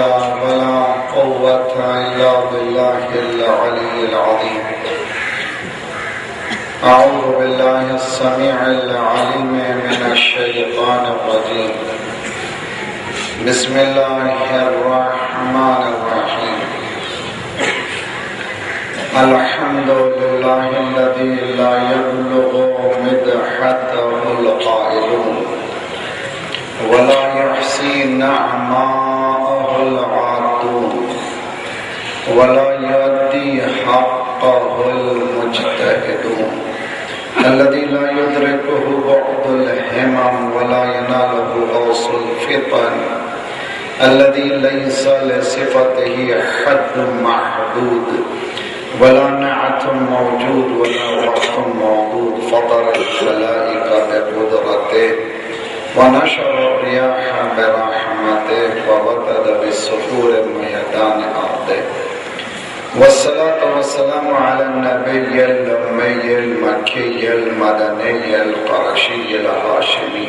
ولا قوة إلا بالله العلي العظيم. أعوذ بالله السميع العليم من الشيطان الرجيم. بسم الله الرحمن الرحيم. الحمد لله الذي لا يبلغ مدحته القائلون ولا يحصي نعماءه العادون ولا يؤدي حقه المجتهدون الذي لا يدركه بعض الهمم ولا يناله غوص الفطن الذي ليس لصفته حد محدود ولا نعت موجود ولا وقت موجود فطر الخلائق بقدرته ونشر الرياح برحمته ووتد بالصخور ميدان أرضه والصلاة والسلام على النبي الأمي المكي المدني القرشي الهاشمي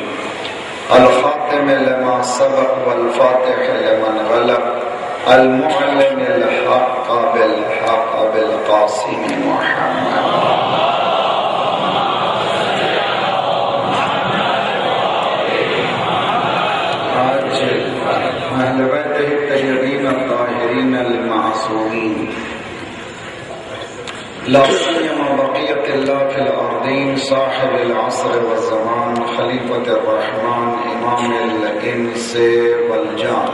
الخاتم لما سبق والفاتح لمن غلق المعلن الحق بالحق بالقاسم محمد أهل بيته الطيبين الطاهرين المعصومين لا سيما بقية الله في الأرضين صاحب العصر والزمان خليفة الرحمن إمام الإنس والجان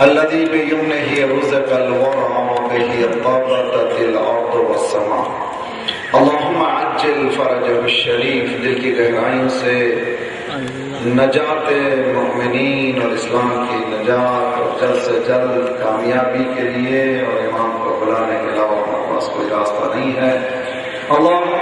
الذي بيمنه رزق الورى وبه طابت الأرض والسماء. اللهم عجل فرجه الشریف. دل کی گہرائیوں سے نجات مؤمنین اور اسلام کی نجات اور جلد سے جلد کامیابی کے لیے اور امام کو بلانے کے علاوہ ہمارے پاس کوئی راستہ نہیں ہے. اللهم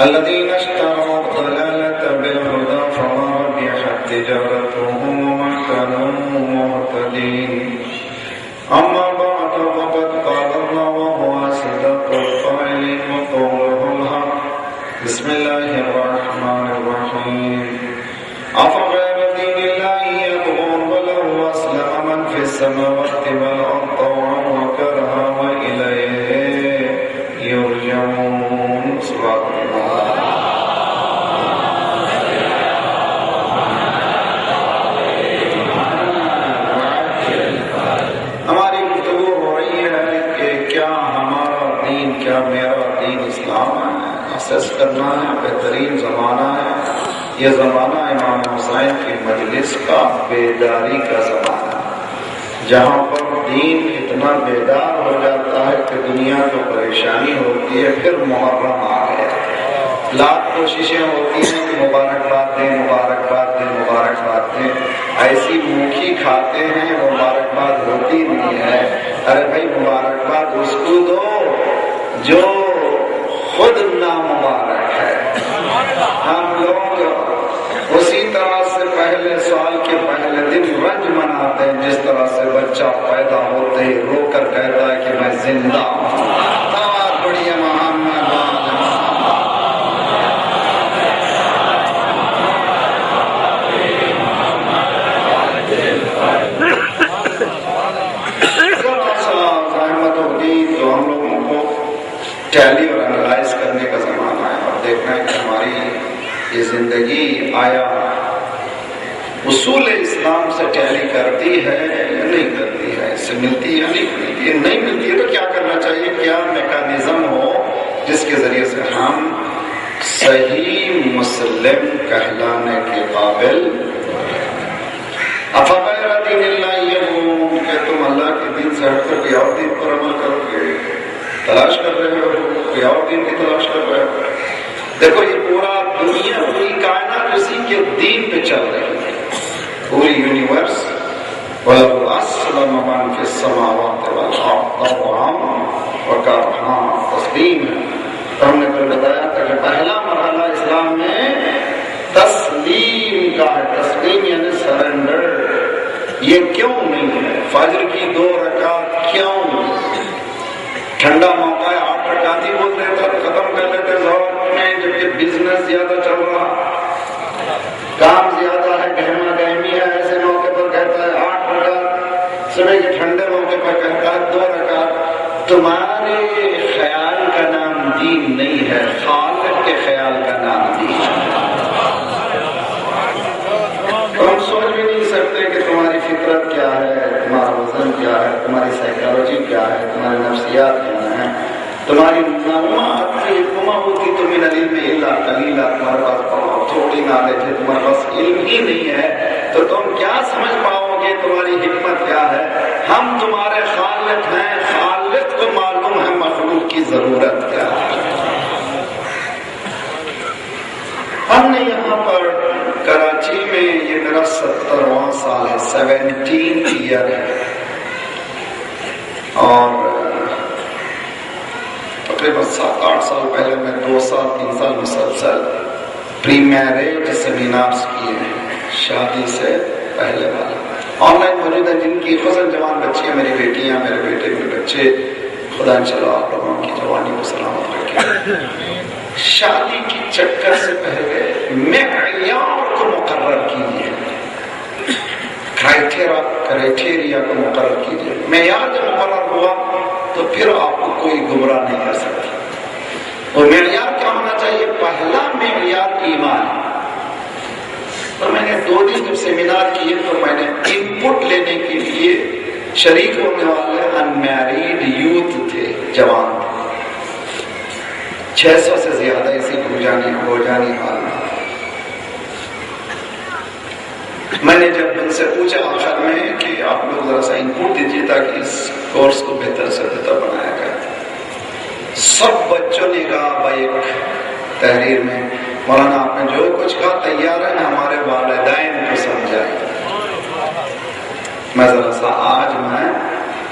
الذين اشتروا الضلالة بالهدى فما ربحت تجارتهم وما كانوا مهتدين. أما بعد فقد قال الله وهو أصدق القائلين وقوله الحق. بسم الله الرحمن الرحيم. أفغير دين الله يبغون وله أسلم من في السماوات والأرض طوعا وكرها وإليه يرجعون. سبحان الله. کرنا ہے. بہترین زمانہ ہے یہ زمانہ امام حسین کی مجلس کا بیداری کا زمانہ ہے جہاں پر دین اتنا بیدار ہو جاتا ہے کہ دنیا کو پریشانی ہوتی ہے. پھر محرم آ گیا. لاکھ کوششیں ہوتی ہیں کہ مبارکباد دیں مبارکباد دیں مبارکباد دیں. ایسی موکھی کھاتے ہیں مبارکباد ہوتی نہیں ہے. ارے بھائی مبارکباد اس کو دو جو خود نامبارک ہے. ہم لوگ اسی طرح سے پہلے سال کے پہلے دن رنج مناتے ہیں جس طرح سے بچہ پیدا ہوتے ہی رو کر کہتا ہے کہ میں زندہ ہوں. بہت بڑی مہان ٹیلی اور انالائز کرنے کا زمانہ ہے اور دیکھنا ہے کہ ہماری یہ زندگی آیا اصول اسلام سے ٹیلی کرتی ہے یا نہیں کرتی ہے، اس سے ملتی ہے یا نہیں ملتی ہے۔ نہیں ملتی ہے تو کیا کرنا چاہیے، کیا میکانزم ہو جس کے ذریعے سے ہم صحیح مسلم کہلانے کے قابل۔ افغیر دین اللہ یبغون، کہ تم اللہ کے دین سے ہٹ کر کوئی اور دین پر عمل کرو گے، تلاش کر رہے ہو، کوئی اور دین کی تلاش کر رہے ہو۔ دیکھو یہ پورا دنیا، پوری کائنات اسی کے دین پہ چل رہی ہے، پوری یونیورس۔ وَلَوْ أَسْلَمَ مَنْ فِي السَّمَاوَاتِ وَالْأَرْضِ طَوْعًا وَكَرْهًا، تسلیم ہے۔ تو ہم نے کل بتایا تھا کہ پہلا مرحلہ اسلام میں تسلیم کا ہے، تسلیم یعنی سرنڈر۔ یہ کیوں نہیں ہے؟ فجر کی 2 رکعت کیوں؟ ٹھنڈا موقع ہے، 8 رکعت ہی بول رہے تھے، ختم کر لیتے ظہر میں، جبکہ بزنس زیادہ چل رہا، کام زیادہ ہے، گہما گہمی ہے، ایسے موقع پر کہتا ہے 8 رکعت، صبح کے ٹھنڈے موقع پر کہتا ہے 2 رکعت۔ تمہارے خیال کا نام دین نہیں ہے، خالق کے خیال کا نام دین ہے۔ ہم سوچ بھی نہیں سکتے کہ تمہاری فطرت کیا ہے، تمہارا وزن کیا ہے، تمہاری سائیکالوجی کیا ہے، تمہاری نفسیات کیا ہے، تمہاری نوما ہوتی تو من العلم الا قلیلا، تمہارے پاس بہت تھوڑی نالج ہے، تمہارے پاس علم ہی نہیں ہے، تو تم کیا سمجھ پاؤ گے تمہاری حکمت کیا ہے؟ ہم تمہارے خالق ہیں، خالق کو معلوم ہے مخلوق کی ضرورت کیا ہے۔ ہم نے یہاں پر کراچی میں، یہ میرا 70واں سال ہے، 17 ایئر ہے، اور تقریباً 7-8 سال پہلے میں 2 سال 3 سال مسلسل پری میرج سیمینارز کیے ہیں، شادی سے پہلے والا آن لائن موجود ہے، جن کی خصوصاً جوان بچیاں، میری بیٹیاں، میرے بیٹے کے بچے، خدا انشاءاللہ آپ لوگوں کی جوانی کو سلامت رکھے۔ شادی کی چکر سے پہلے معیار کو مقرر کیجیے، کرائٹیریا کو مقرر کیجیے۔ معیار جب مقرر ہوا تو پھر آپ کو کوئی گمراہ نہیں کر سکتا۔ اور معیار کیا ہونا چاہیے؟ پہلا معیار ایمان۔ تو میں نے 2 دن جب سیمینار کیے تو میں نے ان پٹ لینے کے لیے شریک ہونے والے انمیریڈ یوتھ تھے، جوان تھے، 600 سے زیادہ اسی ہو جانی حال میں۔ میں نے جب ان سے پوچھا آخر میں کہ آپ لوگ ذرا سا ان پٹ دیجیے تاکہ اس کورس کو بہتر سے بہتر بنایا جائے، سب بچوں نے کہا بھائی ایک تحریر میں، مولانا آپ نے جو کچھ کہا تیار ہے، ہمارے والدین کو سمجھائیں۔ میں ذرا سا آج میں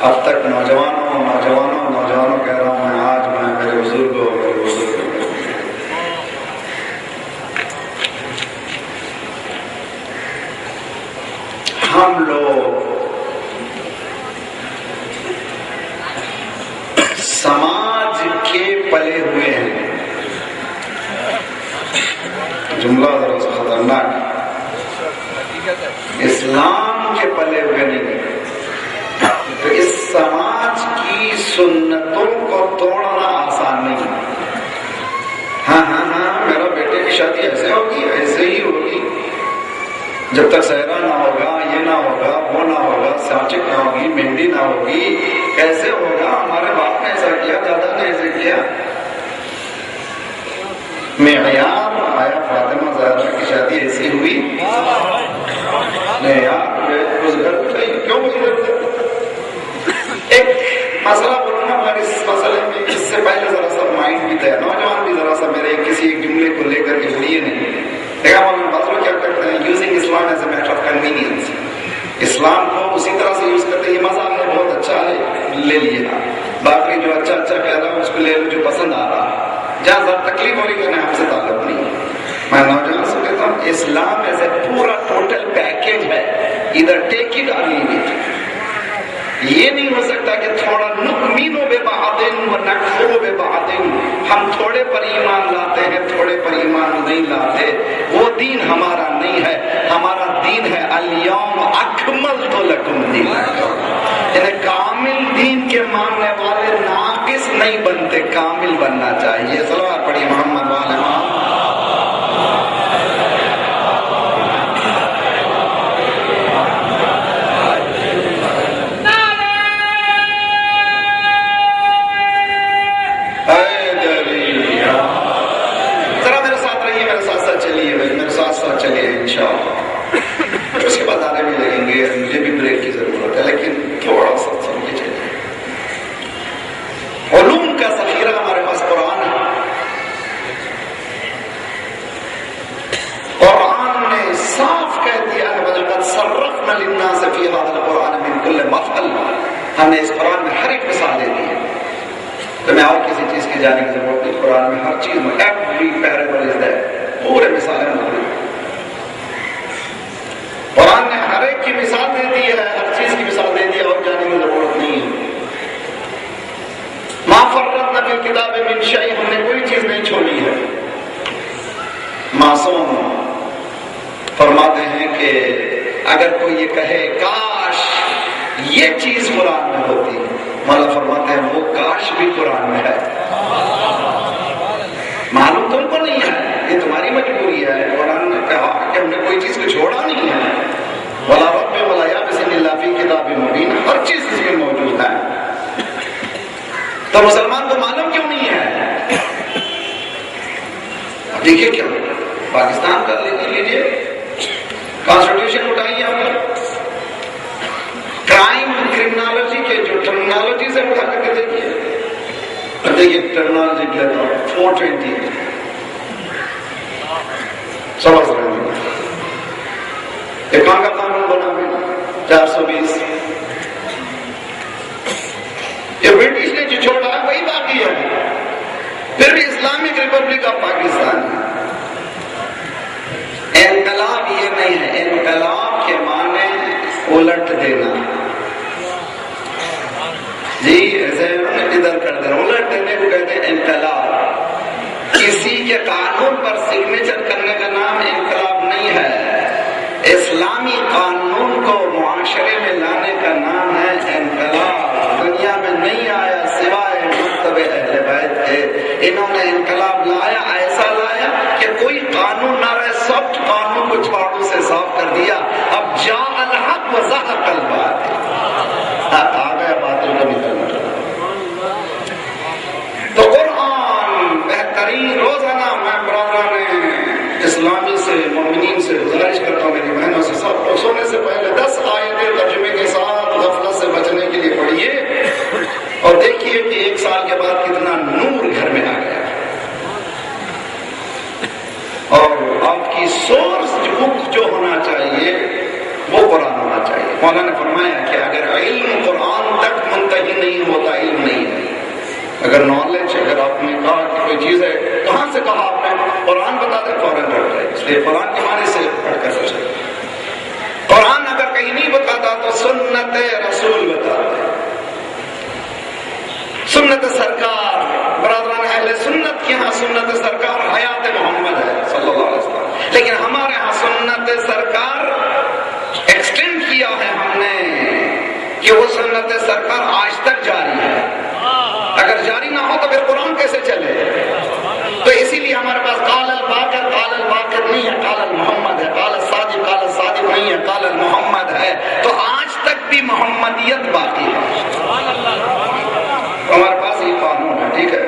اب تک نوجوانوں کہہ رہا ہوں، میں آج میں میرے بزرگوں ہم لوگ سماج کے پلے ہوئے ہیں، جملہ ذرا سا خطرناک، اسلام کے پلے ہوئے نہیں، تو اس سماج کی سنتوں کو توڑنا آسان نہیں۔ ہاں میرا بیٹے کی شادی ایسے ہوگی، ایسے ہی ہوگی، جب تک صحرا نہ ہوگا، یہ نہ ہوگا، وہ نہ ہوگا، سانچک نہ ہوگی، مہندی نہ ہوگی، کیسے ہوگا؟ ہمارے باپ نے ایسا کیا، دادا نے ایسے کیا۔ معیار آیا فاطمہ زہرا کی شادی ایسی ہوئی؟ معیار اس گھر کیوں ہوئی؟ ایک مسئلہ بولوں گا، مگر اس مسئلے میں اس سے پہلے ذرا سا مائنڈ بھی تھا، نوجوان بھی ذرا سا میرے کسی ایک جملے کو لے کر کے لیے نہیں دیکھا، مولانا کیا کرتے ہیں، using Islam as a matter of convenience, اسلام کو اسی طرح سے یوز کرتے ہیں، یہ مزہ ہے، بہت اچھا ہے، لے لیے، باقی جو اچھا کہہ رہا ہے اس کو لے لو جو پسند آ رہا ہے، جہاں ذرا تکلیف ہو رہی ہے ہم سے تعلق نہیں۔ میں نوجوان سے کہتا ہوں اسلام ایز اے پورا ٹوٹل پیکیج ہے، ادھر ٹیک اٹ اور لیو اٹ۔ یہ نہیں ہو سکتا کہ تھوڑا نؤمن ببعض ونکفر ببعض، ہم تھوڑے پر ایمان لاتے ہیں، تھوڑے پر ایمان نہیں لاتے، وہ دین ہمارا نہیں ہے۔ ہمارا دین ہے الیوم اکملت لکم دینکم، یعنی کامل دین کے ماننے والے ناقص نہیں بنتے، کامل بننا چاہیے. صلوات پڑھی محمد والے محمد. اس کے بعد آنے بھی لگیں گے، مجھے بھی بریک کی ضرورت ہے، لیکن تھوڑا سا سمجھے چلیے. علوم کا ذخیرہ ہمارے پاس قرآن ہے. قرآن نے صاف کہہ دیا ہے وَلَقَدْ صَرَّفْنَا لِلنَّاسِ فِي هَذَا الْقُرْآنِ مِنْ كُلِّ مَثَلٍ. ہم نے اس قرآن میں ہر ایک مثال دے دی ہے. تو میں اور کسی چیز کی جانے کی ضرورت نہیں. قرآن میں ہر چیز میں ایوری پیرابل از دیر، پورے مثالیں موجود ہیں. قرآن نے ہر ایک کی مثال دے دی ہے، ہر چیز کی مثال دے دی ہے، اور جانے کی ضرورت نہیں ہے. ما فرطنا فی الکتاب من شیء، ہم نے کوئی چیز نہیں چھوڑی ہے. معصوم فرماتے ہیں کہ اگر کوئی یہ کہے کاش یہ چیز قرآن میں ہوتی، مولا فرماتے ہیں وہ کاش بھی قرآن میں ہے. معلوم تم کو نہیں ہے، یہ تمہاری مجبوری ہے. قرآن نے کہا کہ ہم نے کوئی چیز کو چھوڑا نہیں ہے. وَلَا رَبِّ وَلَا يَابِسٍ إِلَّا فِي كِتَابٍ مُبِينٍ، ہر چیز اس میں موجود ہے. تو مسلمان کو معلوم کیوں نہیں ہے؟ دیکھیے کیا پاکستان کا لے لیجیے، کانسٹیٹیوشن اٹھائیے ہم نے، کرائم کرمنالوجی کے جو ٹرمنالوجی سے اٹھا کر کے دیکھیے ٹرمنالوجی کیا تھا 420 سمجھ رہے ہیں. یہ کہاں کا قانون بنا ہے 420؟ یہ برٹش نے جو چھوڑا ہے وہی باقی ہے. پھر بھی اسلامک ریپبلک آف پاکستان. انقلاب یہ نہیں ہے، انقلاب کے معنی الٹ دینا. جی ایسے ادھر کر دینا، الٹ دینے کو کہتے ہیں انقلاب. کسی کے قانون پر سگنیچر کرنے کا نام انقلاب نہیں ہے. اسلامی قانون کو معاشرے میں لانے کا نام ہے انقلاب. دنیا میں نہیں آیا سوائے مکتب اہل بیت کے. انہوں نے انقلاب لایا، ایسا لایا کہ کوئی قانون نہ رہے، سب قانون کو جھاڑو سے صاف کر دیا. اب جاء الحق وزهق الباطل، آ گیا باطل کو نکلنا. تو قرآن بہترین. روزانہ میں برادران اسلامی سے مومنین سے گزارش کرتا ہوں، میری بہنوں سے، سب کو سونے سے پہلے 10 آیتیں ترجمے کے ساتھ غفلت سے بچنے کے لیے پڑھیے اور دیکھیے کہ 1 سال کے بعد کتنا نور گھر میں آ گیا. اور آپ کی سورس بک جو ہونا چاہیے وہ قرآن ہونا چاہیے. مولانا نے فرمایا کہ اگر علم قرآن تک منتہی نہیں ہوتا علم نہیں ہے. اگر نالج، اگر آپ نے کہا کہ کوئی چیز ہے، کہاں سے کہا آپ نے؟ قرآن بتا دیں فوراً رٹ جائے. اس لیے قرآن کے معنی سے پڑھ کر سوچیں. قرآن اگر کہیں نہیں بتاتا تو سنت رسول بتاتا. سنت سرکار، برادران اہل سنت کے ہاں سنت سرکار حیات محمد ہے صلی اللہ علیہ وسلم. لیکن ہمارے ہاں سنت سرکار ایکسٹینڈ کیا ہے ہم نے کہ وہ سنت سرکار آج تک جاری ہے. اگر جاری نہ ہو تو پھر قرآن کیسے چلے؟ تو اسی لیے ہمارے پاس قال الباقر نہیں ہے، قال المحمد ہے. قال الصادق نہیں ہے، قال المحمد ہے. تو آج تک بھی محمدیت باقی ہے. ہمارے پاس یہ قانون ہے. ٹھیک ہے،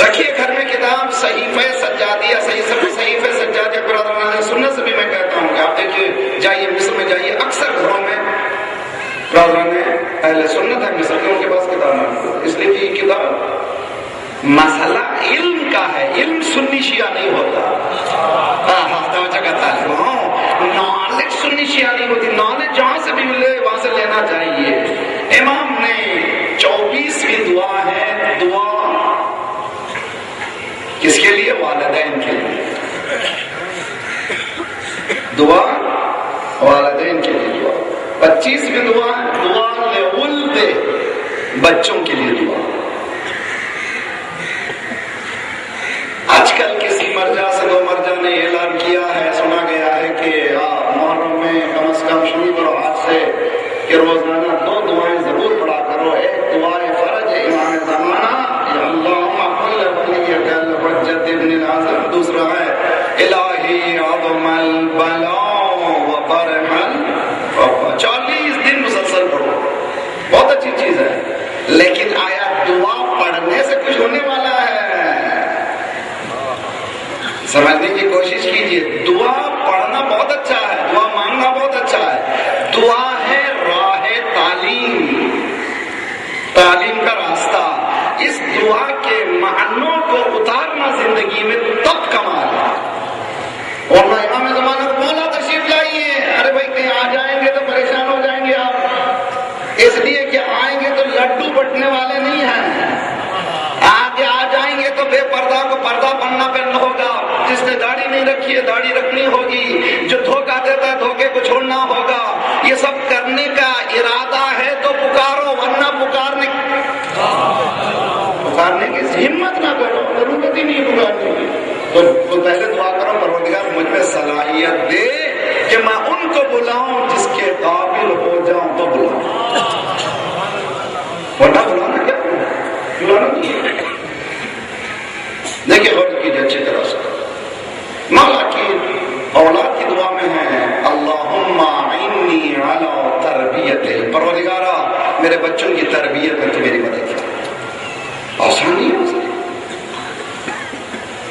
رکھیے گھر میں کتاب صحیفہ سجادیہ. صحیفہ سجادیہ برادران سنت سے بھی میں کہتا ہوں کہ آپ دیکھیے، جائیے مصر میں جائیے، اکثر گھروں میں برادران اہل سنت ہے مصر کے، ان کے پاس کتاب ہے. اس لیے کہ یہ کتاب مسئلہ علم کا ہے. علم سنی شیعہ نہیں ہوتا. نالج سنی شیعہ نہیں ہوتی. نالج جہاں سے بھی ملے وہاں سے لینا چاہیے. امام نے 24ویں دعا ہے، دعا کس کے لیے؟ والدین کے لیے. دعا والدین کے لیے دعا. 25ویں دعا لولد، بچوں کے لیے دعا. آج کل کسی مرجع سے 2 مرجع نے اعلان کیا ہے، سنا گیا ہے کہ محرم میں کم از کم شروع کرو آج سے کہ روزانہ 2 دعائیں ضرور پڑھا کرو. ایک دعائے فرج، البلاء وبرح الوباء. 40 دن مسلسل پڑھو، بہت اچھی چیز ہے، لیکن آیا دعا پڑھنے سے کچھ ہونے والا ہے؟ سمجھنے کی کوشش کیجئے. دعا پڑھنا بہت اچھا ہے، دعا مانگنا بہت اچھا ہے. دعا ہے راہ تعلیم، تعلیم کا راستہ. اس دعا کے معنوں کو اتارنا زندگی میں تب کمال ہے. اور میں امام زمانہ کو مولا تشریف لائیے، ارے بھائی کہیں آ جائیں گے تو پریشان ہو جائیں گے آپ، اس لیے کہ آئیں گے تو لڈو بٹنے والے نہیں ہیں. آگے آ جائیں گے تو بے پردہ کو پردہ بننا پڑنا ہوگا. جس نے داڑھی نہیں رکھی ہے داڑھی رکھنی ہوگی، جو دھوکہ دیتا ہے دھوکے کو چھوڑنا ہوگا. یہ سب کرنے کا ارادہ ہے تو پکارو، ورنہ پکارنے کی ہمت نہ کرو، ضرورت ہی نہیں پکارنے کی. تو پہلے دعا کرو پروردگار مجھ میں صلاحیت دے کہ میں ان کو بلاؤں جس کے قابل ہو جاؤں تو بلاؤں، ورنہ بلانا کیا بلانا نہیں. دیکھیے غور کیجیے اچھی طرح سے. مولا کی اولاد کی دعا میں ہے اللہم اعنی علی تربیت، پروردگارا میرے بچوں کی تربیت میں تو میری مدد کر. آسان نہیں ہے.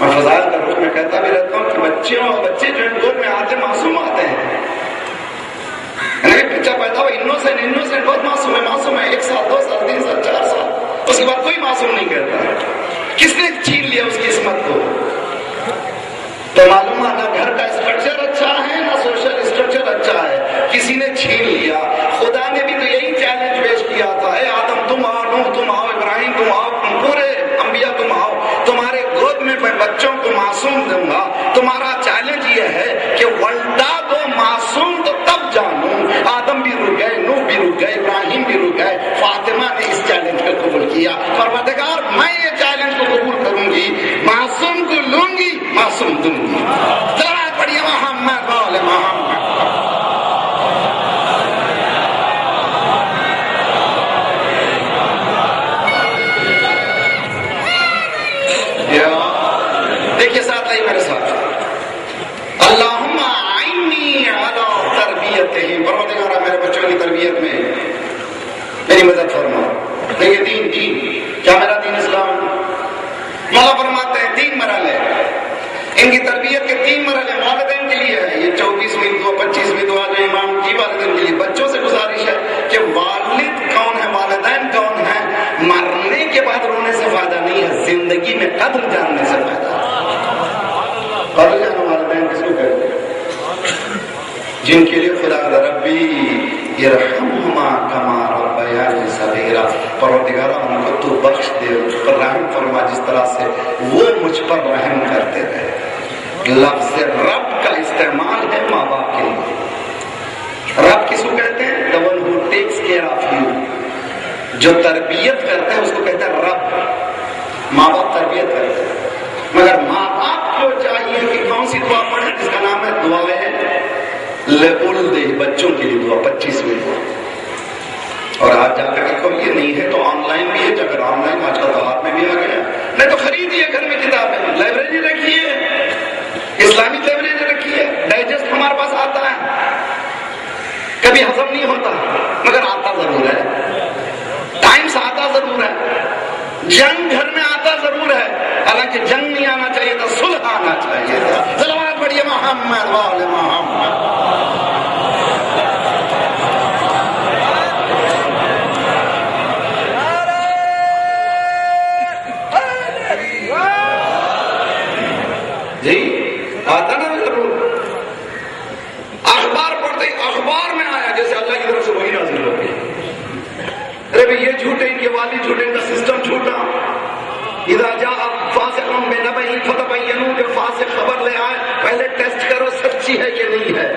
میں فضائل کا روح میں کہتا بھی رہتا ہوں کہ بچے جو گود میں آتے معصوم آتے ہیں. بچہ پیدا ہو انوسینٹ بہت معصوم ہے 1 سال 2 سال 3 سال 4 سال، اس کے بعد کوئی معصوم نہیں کرتا. کس نے چھین لیا اس کی عصمت کو؟ تو معلوم ہے نہ گھر کا اسٹرکچر اچھا ہے نہ سوشل اسٹرکچر اچھا ہے، کسی نے چھین لیا. خدا نے بھی تو یہی چیلنج پیش کیا تھا، اے آدم تم آؤ، نوح تم آؤ، ابراہیم تم آؤ، پورے انبیاء تم آؤ، تمہارے گود میں میں بچوں کو معصوم دوں گا. تمہارا چیلنج یہ ہے کہ ولدا دو معصوم تو تب جانوں. آدم بھی رک گئے، نوح بھی رک گئے، ابراہیم بھی رک گئے. فاطمہ نے اس چیلنج کو قبول کیا. پروردگار میں یہ چیلنج کو قبول کروں گی، معصوم کو لوں گی، معصوم دوں گی. ذرا پڑھیے محمد وال محمد. دیکھیے ساتھ آئی میرے ساتھ، اللہم اعنی علی تربیتہم، پروردگارا میرے بچوں کی تربیت میں میری مدد فرما. دیکھیے دین کیا میرا دین اسلام. مولا فرماتے ہیں 3 مرحلے، ان کی تربیت کے 3 مرحلے والدین کے لیے ہے. یہ 24ویں دعا 25ویں دعا جو امام کی والدین کے لیے. بچوں سے گزارش ہے کہ والد کون ہے، والدین کون ہے. مرنے کے بعد رونے سے فائدہ نہیں ہے، زندگی میں قدر جاننے سے فائدہ ہے. قدر جانا والدین کس کو کہتے ہیں؟ جن کے لیے خدا ربی ارحمہما کما ربیانی صغیرا، پروردگارا ان کو تو بخش دے، ان پر رحم فرما جس طرح سے وہ مجھ پر رحم کرتے رہے. لفظ رب کا استعمال ہے ماں باپ کے لیے. رب کس کو کہتے ہیں؟ the one who takes care of you، جو تربیت کرتے ہیں اس کو کہتے ہیں رب. ماں باپ تربیت کرتے ہیں، مگر ماں باپ کو چاہیے کہ کون سی دعا پڑھیں جس کا نام ہے دعائیں لولدے، بچوں کے لیے دعا 25ویں دعا. اور آج جا کر دیکھو یہ نہیں ہے تو آن لائن بھی ہے. اگر آن لائن آج کل تو ہاتھ میں بھی آ گیا، نہیں تو خریدیے گھر میں کتابیں، لائبریری رکھیے، اسلامک لائبریری رکھیے. ڈائجسٹ ہمارے پاس آتا ہے، کبھی ہضم نہیں ہوتا مگر آتا ضرور ہے. ٹائمز آتا ضرور ہے. جنگ گھر میں آتا ضرور ہے، حالانکہ جنگ نہیں آنا چاہیے تھا، صلح آنا چاہیے تھا. صلوات پڑھیے محمد وآل محمد. جی آتا نا ضرور. اخبار پڑھتے اخبار میں آیا جیسے اللہ کی طرف سے وہی نازل ہو گئی. ارے بھائی یہ جھوٹے، ان کے والد جھوٹے، ان کا سسٹم جھوٹا. اذا جاء فاسق بنبأ فتبینوا، جو فاسق خبر لے آئے پہلے ٹیسٹ کرو سچی ہے کہ نہیں ہے.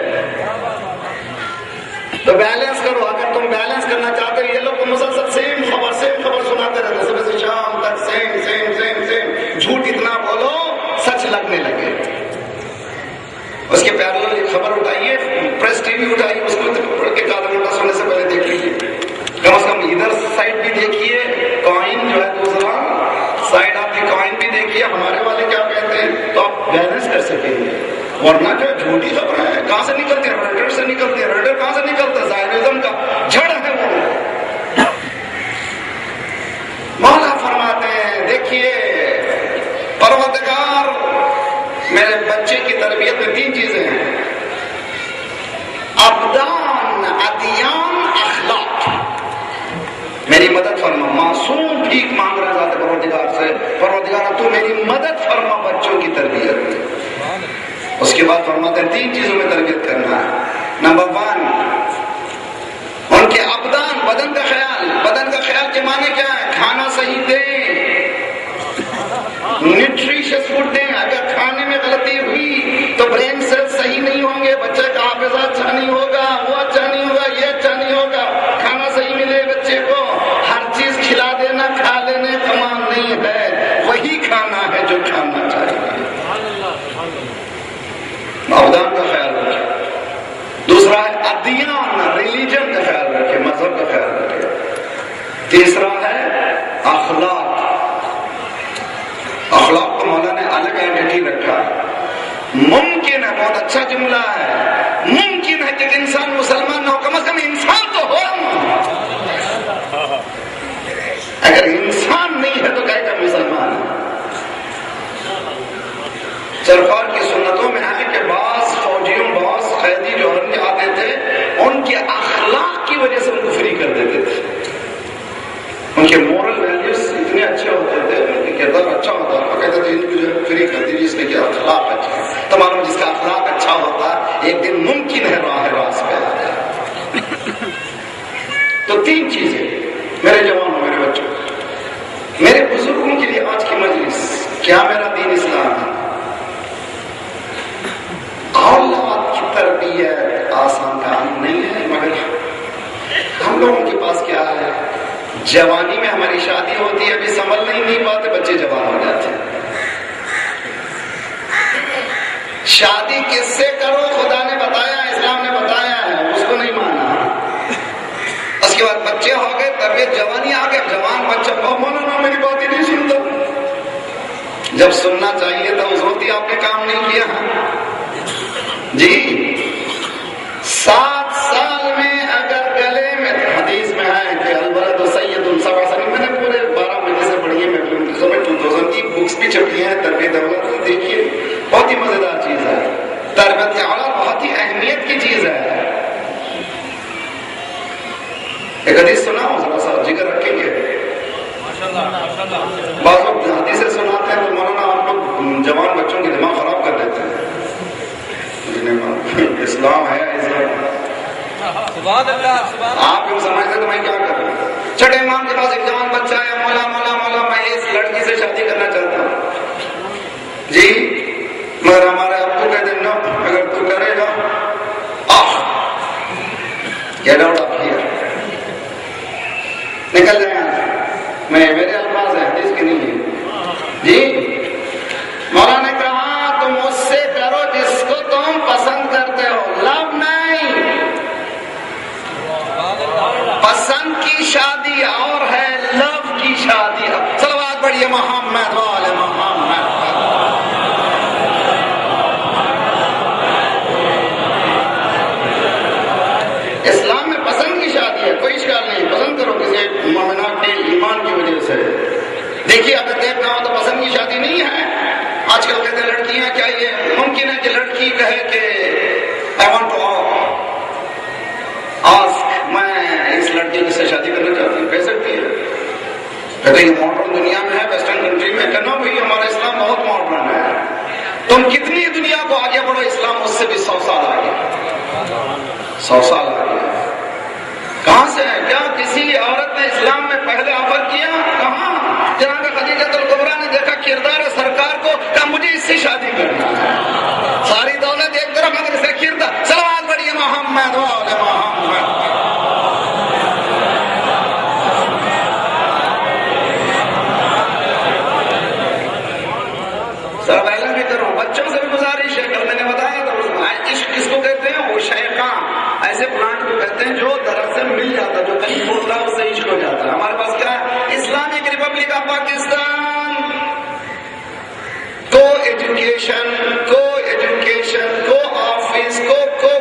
تو بیلنس کرو. اگر تم بیلنس کرنا چاہتے ہو، یہ لوگ تو مسلسل سیم خبر سناتے رہتے صبح سے شام تک، سیم جھوٹ اتنا بولو سچ لگنے لگے. اس کے پیرالل ایک خبر اٹھائیے، پریس ٹی وی اٹھائیے، اس کو پڑھ کے آدھا گھنٹہ سننے سے پہلے دیکھ لیجیے. کم از کم ادھر سائڈ بھی دیکھیے، کوائن جو ہے دوسرا سائڈ آپ کی کوائن بھی دیکھیے ہمارے والے کیا کہتے ہیں، تو آپ بیلنس کر سکیں گے. ورنہ جو جھوٹی خبریں ہیں کہاں سے نکلتی ہیں؟ ریڈر سے نکلتی ہیں. ریڈر کہاں سے نکلتا ہے؟ زائنزم کا جڑ ہے وہ. مولا فرماتے ہیں دیکھیے پروردگار میرے بچے کی تربیت میں 3 چیزیں ہیں: ابدان، ادیان، اخلاق. میری مدد فرما. معصوم بھیک مانگ رہا ذات پروردگار سے، پروردگار تو میری مدد فرما بچوں کی تربیت میں. اس کے بعد فرماتے ہیں 3 چیزوں میں تربیت کرنا ہے. نمبر 1 ان کے ابدان، بدن کا خیال. بدن کا خیال کے معنی کیا ہے؟ کھانا صحیح دیں، نیوٹریشس فوڈ دیں. اگر کھانے میں غلطی ہوئی تو برین سیل صحیح نہیں ہوں گے، بچے کا حافظہ اچھا نہیں ہوگا، وہ اچھا نہیں ہوگا، یہ اچھا نہیں ہوگا. کھانا صحیح ملے بچے کو. ہر چیز کھلا دینا، کھا لینے کمال نہیں ہے، وہی کھانا ہے جو کھانا چاہیے. ابدان کا خیال رکھے. دوسرا ہے ادیان، ریلیجن کا خیال رکھے، مذہب کا خیال رکھے. تیسرا ہے اخلاق. اخلاق کو مولا نے الگ آئیڈینٹی رکھا. ممکن ہے، بہت اچھا جملہ ہے، ممکن ہے کہ انسان مسلمان نہ ہو، کم از کم انسان تو ہو. اگر انسان نہیں ہے تو کہے گا مسلمان ہے. سرکار کی سنتوں میں ہے کہ بعض فوجیوں، بعض قیدی جو آتے تھے ان کے اخلاق کی وجہ سے ان کو فری کر دیتے تھے. ان کے مورل ویلیوز اتنے اچھے ہوتے تھے، ان کا کردار اچھا ہوتا ہے، کہتے تھے ان کو جو ہے فری کر دیجیے، اس میں کیا اخلاق اچھا ہے. تو معلوم جس کا اخلاق اچھا ہوتا ہے ایک دن ممکن ہے راہ راست پہ آ جائے. تو 3 چیزیں میرے جوانوں، میرے بچوں، میرے بزرگوں کے لیے آج کی مجلس کیا میرا دین اسلام ہے. اولاد کی تربیت آسان کام نہیں ہے، مگر ہم لوگوں کے پاس کیا ہے، جوانی میں ہماری شادی ہوتی ہے، ابھی سنبھل نہیں پاتے، بچے جوان ہو جاتے ہیں. شادی کس سے کرو خدا نے بتایا، اسلام نے بتایا ہے، اس کو نہیں مانا. اس کے بعد بچے ہو گئے، تربیت جوانی آ گئے، جوان بچہ مولانا میری بات ہی نہیں سنتا. جب سننا چاہیے تھا اس وقت ہی آپ نے کام نہیں کیا جی. 7 سال میں اگر گلے میں، حدیث میں ہے کہ الولد سید سبع سنین، میں نے پورے 12 مہینے سے پڑھی ہے. میں 2000 کی بکس بھی چھپی ہیں تربیت اولاد، دیکھیے بہت ہی مزیدار چیز ہے. تربیت اولاد بہت ہی اہمیت کی چیز ہے. ایک حدیث سنا ہو، ذرا سا ذکر رکھیں گے. بعض وقت حدیثیں سناتے ہیں تو مولانا آپ لوگ جوان بچوں کے دماغ خراب کر دیتے ہیں. اسلام ہے آپ کو سمجھتے تو میں کیا کروں. چھٹے امام کے پاس ایک جوان بچہ ہے، مولا مولا مولا میں اس لڑکی سے شادی کرنا چاہتا ہوں جی. مگر ہمارے ابو کہتے ہیں نو، اگر تو کرے گا گیٹ آؤٹ آف ہیئر، نکل جائیں. میرے الفاظ ہیں، حدیث کے نہیں ہے جی. مولا نے کہا تم اس سے کرو جس کو تم پسند کرتے ہو، لو نہیں. پسند کی شادی اور ہے، لو کی شادی. صلوات پڑھیے محمد والے محمد. اسلام میں پسند کی شادی ہے، کوئی اشکال نہیں، پسند کرو کسی مومنات کے ایمان کی وجہ سے. دیکھیے اگر دیکھ نہ ہو تو پسند کی شادی نہیں ہے. آج کل کہتے ہیں لڑکیاں، کیا یہ ممکن ہے کہ لڑکی کہے کہ I want to ask، میں اس لڑکی سے شادی کرنا چاہتی ہوں، کہہ سکتی ہے. کہتے ہیں یہ ماڈرن دنیا میں ہے، ویسٹرن کنٹری میں. کہنا بھائی ہمارا اسلام بہت ماڈرن ہے. تم کتنی دنیا کو آگے بڑھو، اسلام اس سے بھی 100 سال آگے، 100 سال آگے. کہاں سے ہے؟ کیا کسی عورت نے اسلام میں پہلے آفر کیا؟ کہاں؟ جناب خدیجہ الکبریٰ نے دیکھا کردار سرکار کو، کہا مجھے اس سے شادی کرنا ہے. ساری دولت ایک طرف مگر اسے کردار. صلوات پڑھیے محمد والے محمد. سروائلن بھی کرو. بچوں سے بھی گزارش ہے، کل میں نے بتایا تھا عشق کس کو کہتے ہیں، وہ شیخاں ایسے پلانٹ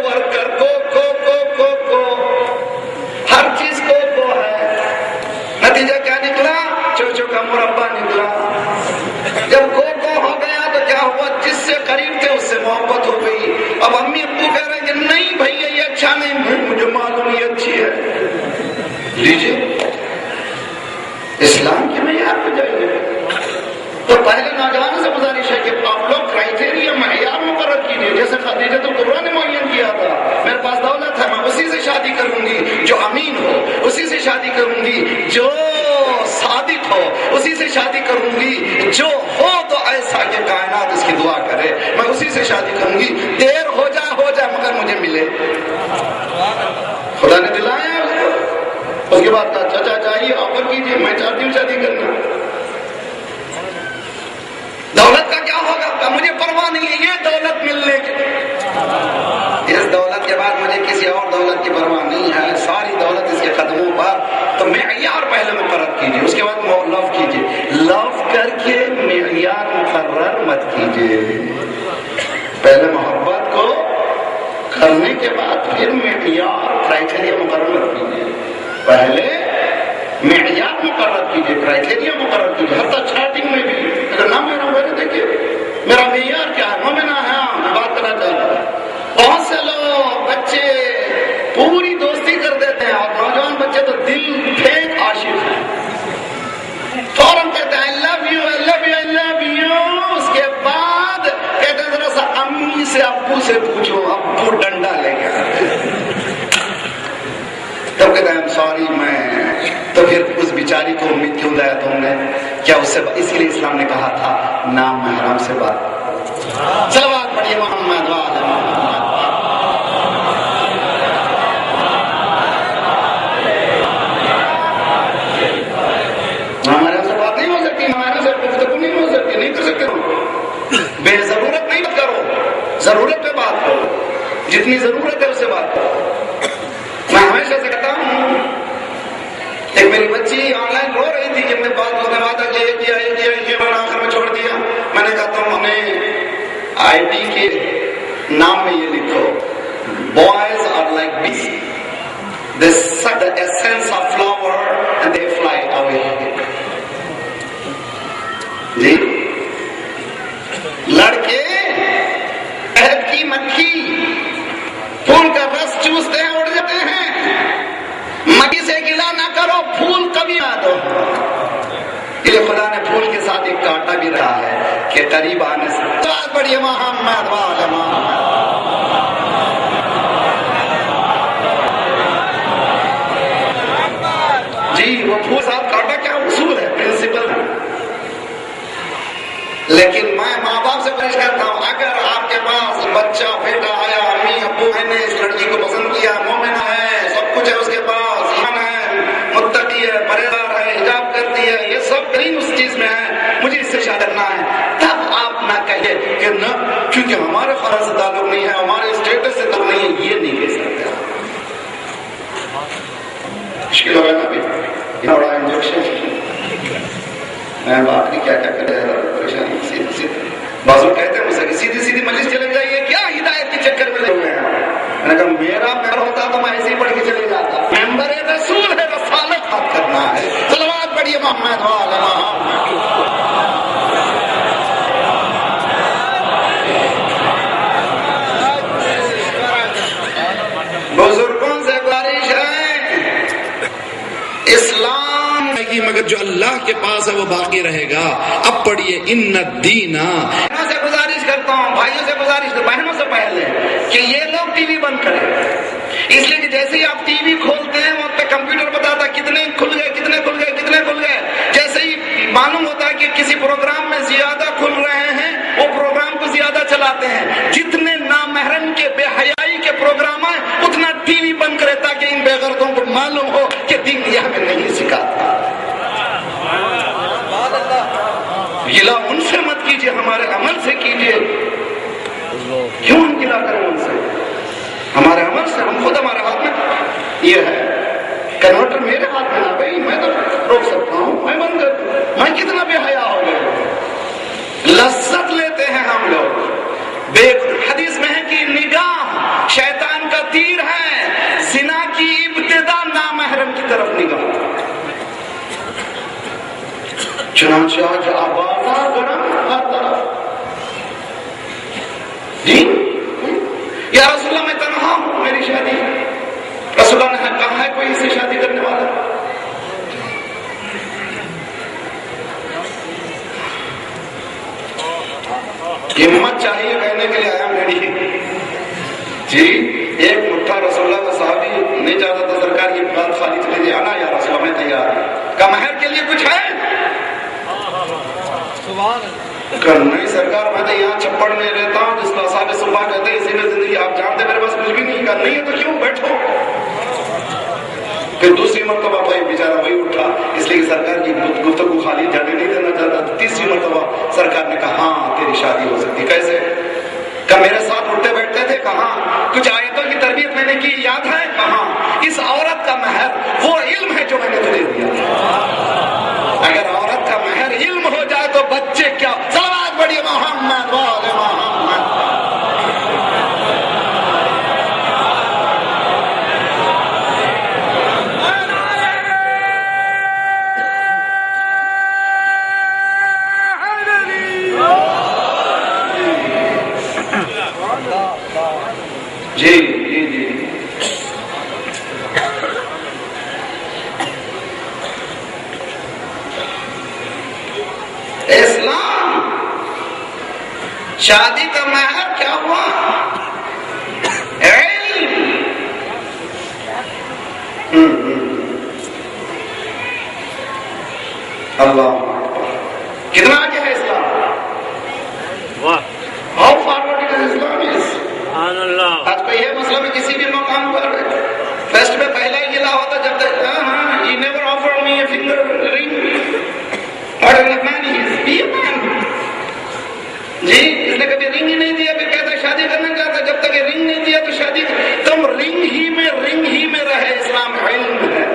ورکر کو ہر چیز کو ہے. نتیجہ کیا نکلا؟ چوچو کا مربع نکلا. جب کو ہو گیا تو کیا ہوا؟ جس سے قریب تھے اس سے محبت ہو گئی. اب امی ابو کہہ رہے ہیں کہ نہیں بھیا یہ اچھا نہیں، مجھے معلوم یہ اچھی ہے. لیجیے اسلام کے معیار پہ جائیے. تو پہلے نوجوانوں سے گزارش ہے کہ آپ لوگ کرائٹیریا معیار مقرر کیجیے. جیسے خدیجہ الکبریٰ نے معین کیا تھا، میرے پاس دولت ہے میں اسی سے شادی کروں گی جو امین ہو، اسی سے شادی کروں گی جو صادق ہو، اسی سے شادی کروں گی جو ہو تو ایسا کہ کائنات اس کی دعا کرے، میں اسی سے شادی کروں گی. دیر ہو جائے مگر مجھے ملے. خدا نے دلایا اس کو. اس کے بعد کہا چچا چاہیے آفر کیجیے، میں چاہتی ہوں شادی کرنا. دولت کا کیا ہوگا؟ مجھے پرواہ نہیں ہے، یہ دولت ملنے کی، اس دولت کے بعد مجھے کسی اور دولت کی پرواہ نہیں ہے، ساری دولت اس کے قدموں پر. تو معیار پہلے مقرر کیجیے، اس کے بعد لو کیجیے. لو کر کے معیار مقرر مت کیجیے. پہلے محبت کو کرنے کے بعد پھر معیار کرائٹیریا مقرر مت کیجیے. پہلے معیار مقرر کیجیے، کرائٹیریا مقرر کیجیے. حتی چیٹنگ میں بھی اگر نہ میرا ہوئے دیکھیے میرا معیار کیا ہے. مومنہ ہے میں بات کرنا چاہتا ہوں. بہت سے لوگ بچے پوری دوستی کر دیتے ہیں اور نوجوان بچے تو دل پھینک عاشق ہیں، فوراً کہتے ہیں I love you, I love you, I love you. اس کے بعد کہتے ہیں ذرا سا امی سے ابو سے پوچھو، ابو ڈنڈا لے گیا. تب کہتے ہیں سوری میں. تو پھر اس بیچاری کو امید کیوں لایا تم نے؟ کیا اس سے اس لیے اسلام نے کہا تھا نام محرم سے بات. صلوات پڑھیے محمد وعلی محمد. ہمارے سے بات نہیں ہو سکتی، ہمارے سے گفتگو نہیں ہو سکتی، نہیں کر سکتے. بے ضرورت نہیں بات کرو، ضرورت پہ بات کرو. جتنی ضرورت ہے اس سے بات کرو. میں ہمیشہ سے کہتا ہوں، ایک میری بچی آن لائن رو رہی تھی کہ میں بات کرنے وعدہ کیا یہ میں نے آخر میں چھوڑ دیا. میں نے کہا تم نے آئی ٹی کے نام میں یہ لکھو boys are like bees, they suck the essence of flower and they fly away. جی لڑکے عہد کی مکھی پھول کا رس چوستے ہیں اڑ جاتے ہیں. مکھی سے گلا نہ کرو، پھول کبھی نہ دو. یہ خدا نے پھول کے ساتھ ایک کانٹا بھی رہا ہے کہ قریب آنے سے. بات بڑھیے محمد وعلی محمد. جی وہ پھول ساتھ کانٹا کیا اصول ہے، پرنسپل ہے. لیکن میں ماں باپ سے گزارش کرتا ہوں، اگر آپ کے پاس بچہ بیٹا آیا، امی ابو نے اس لڑکی کو پسند کیا، مومنہ ہے، سب کچھ ہے اس کے پاس، ایمان ہے، متقی ہے، پرہیزگار ہے، حجاب کرتی ہے، یہ سب ترین اس چیز میں ہے، مجھے اس سے شادی کرنا ہے. تب آپ نہ کہے کہ نہ کیونکہ ہمارے خاندان سے تعلق نہیں ہے، ہمارے اسٹیٹس سے تعلق نہیں ہے. یہ نہیں کہہ سکتے. مشکل ہوگا نا ابھی بڑا انجیکشن. میں بات نہیں کیا کر رہا ہے، پریشانی سیدھی بازو کہتے ہیں مجھ سے کہ سیدھی مجلس چلے جائیے، کیا ہدایت کے چکر میں لگے ہوئے ہیں. میں نے کہا میرا ممبر ہوتا تو میں ایسے ہی پڑھ کے چلے جاتا. ممبر رسول ہے، رسالت بات کرنا ہے. صلوات پڑھیے محمد وعلی محمد. بزرگوں سے گزارش ہے، اسلام مگر جو اللہ کے پاس ہے وہ باقی رہے گا. اب پڑھیے ان الدین. بہنوں سے گزارش کرتا ہوں، بھائیوں سے گزارش، بہنوں سے پہلے کہ یہ لوگ ٹی وی بند کریں. اس لیے کہ جیسے ہی آپ ٹی وی کھولتے ہیں وہاں پہ کمپیوٹر بتاتا کتنے کھل گئے. جیسے ہی معلوم ہوتا ہے کہ کسی پروگرام میں زیادہ کھل رہے ہیں وہ پروگرام کو زیادہ چلاتے ہیں. جتنے نامحرم کے بے حیائی کے پروگرام ہیں اتنا ٹی وی بند کرے تاکہ ان بے غیرتوں کو معلوم ہو کہ دین یہ ہمیں نہیں سکھاتا. گلا ان سے مت کیجیے، ہمارے عمل سے کیجیے. کیوں ہم گلا کریں ان سے؟ ہمارے عمل سے. ہم خود ہمارے ہاتھ میں یہ ہے. کنورٹر میرے ہاتھ میں نہ بھائی، میں تو روک سکتا ہوں، میں بند کر دوں. میں کتنا بے حیا ہو گیا. لذت لیتے ہیں ہم لوگ. حدیث میں ہے کہ نگاہ شیطان چنانچہ آج آبادہ گرم ہر طرف. جی یا رسول اللہ میں تنہا ہوں, میری شادی. رسول اللہ نے کہا ہے کوئی اس سے شادی کرنے والا؟ ہمت چاہیے کہنے کے لیے آیا میری. جی ایک مٹھا رسول اللہ کا صحابی نہیں چاہتا تھا سرکار یہ بات خالی چلے جی, آنا یا رسول اللہ میں تیار ہوں. کہا مہر کے لیے کچھ ہے؟ نہیں سرکار میں تو یہاں چھپڑ میں رہتا ہوں جس کو صاحب صبح کہتے ہیں, اسی میں زندگی آپ جانتے میرے پاس کچھ بھی نہیں. کہا نہیں ہے تو کیوں, بیٹھو. پھر دوسری مرتبہ بھائی بیچارہ وہی اٹھا, اس لیے سرکار کی گفتگو خالی جانے نہیں دینا چاہتا. تیسری مرتبہ سرکار نے کہا ہاں تیری شادی ہو سکتی. کیسے؟ کہ میرے ساتھ اٹھتے بیٹھتے تھے. کہاں کچھ آیتوں کی تربیت میں نے کی, یاد ہے؟ کہاں اس عورت کا مہر وہ علم ہے جو میں نے تجھے دیا. اگر عورت کا مہر علم ہو جائے تو بچے کیا, سلوات بڑی محمد والے محمد. جی جی جی اسلام شادی کا مہر کیا ہوا؟ علم. اللہ کتنا آگے ہے اسلام. ہاؤ فارورڈ اٹ از اسلام از. آج کو یہ مسئلہ میں کسی بھی مقام پر فیسٹ میں پہلا ہی گلا ہوتا جب تک he never offered me a finger ring. What kind of man he is? Be a man. جی اس نے کبھی رنگ ہی نہیں دیا, پھر کہتا ہے شادی کرنا چاہتا. جب تک یہ رنگ نہیں دیا تو شادی تم رنگ ہی میں رہے. اسلام علم ہے.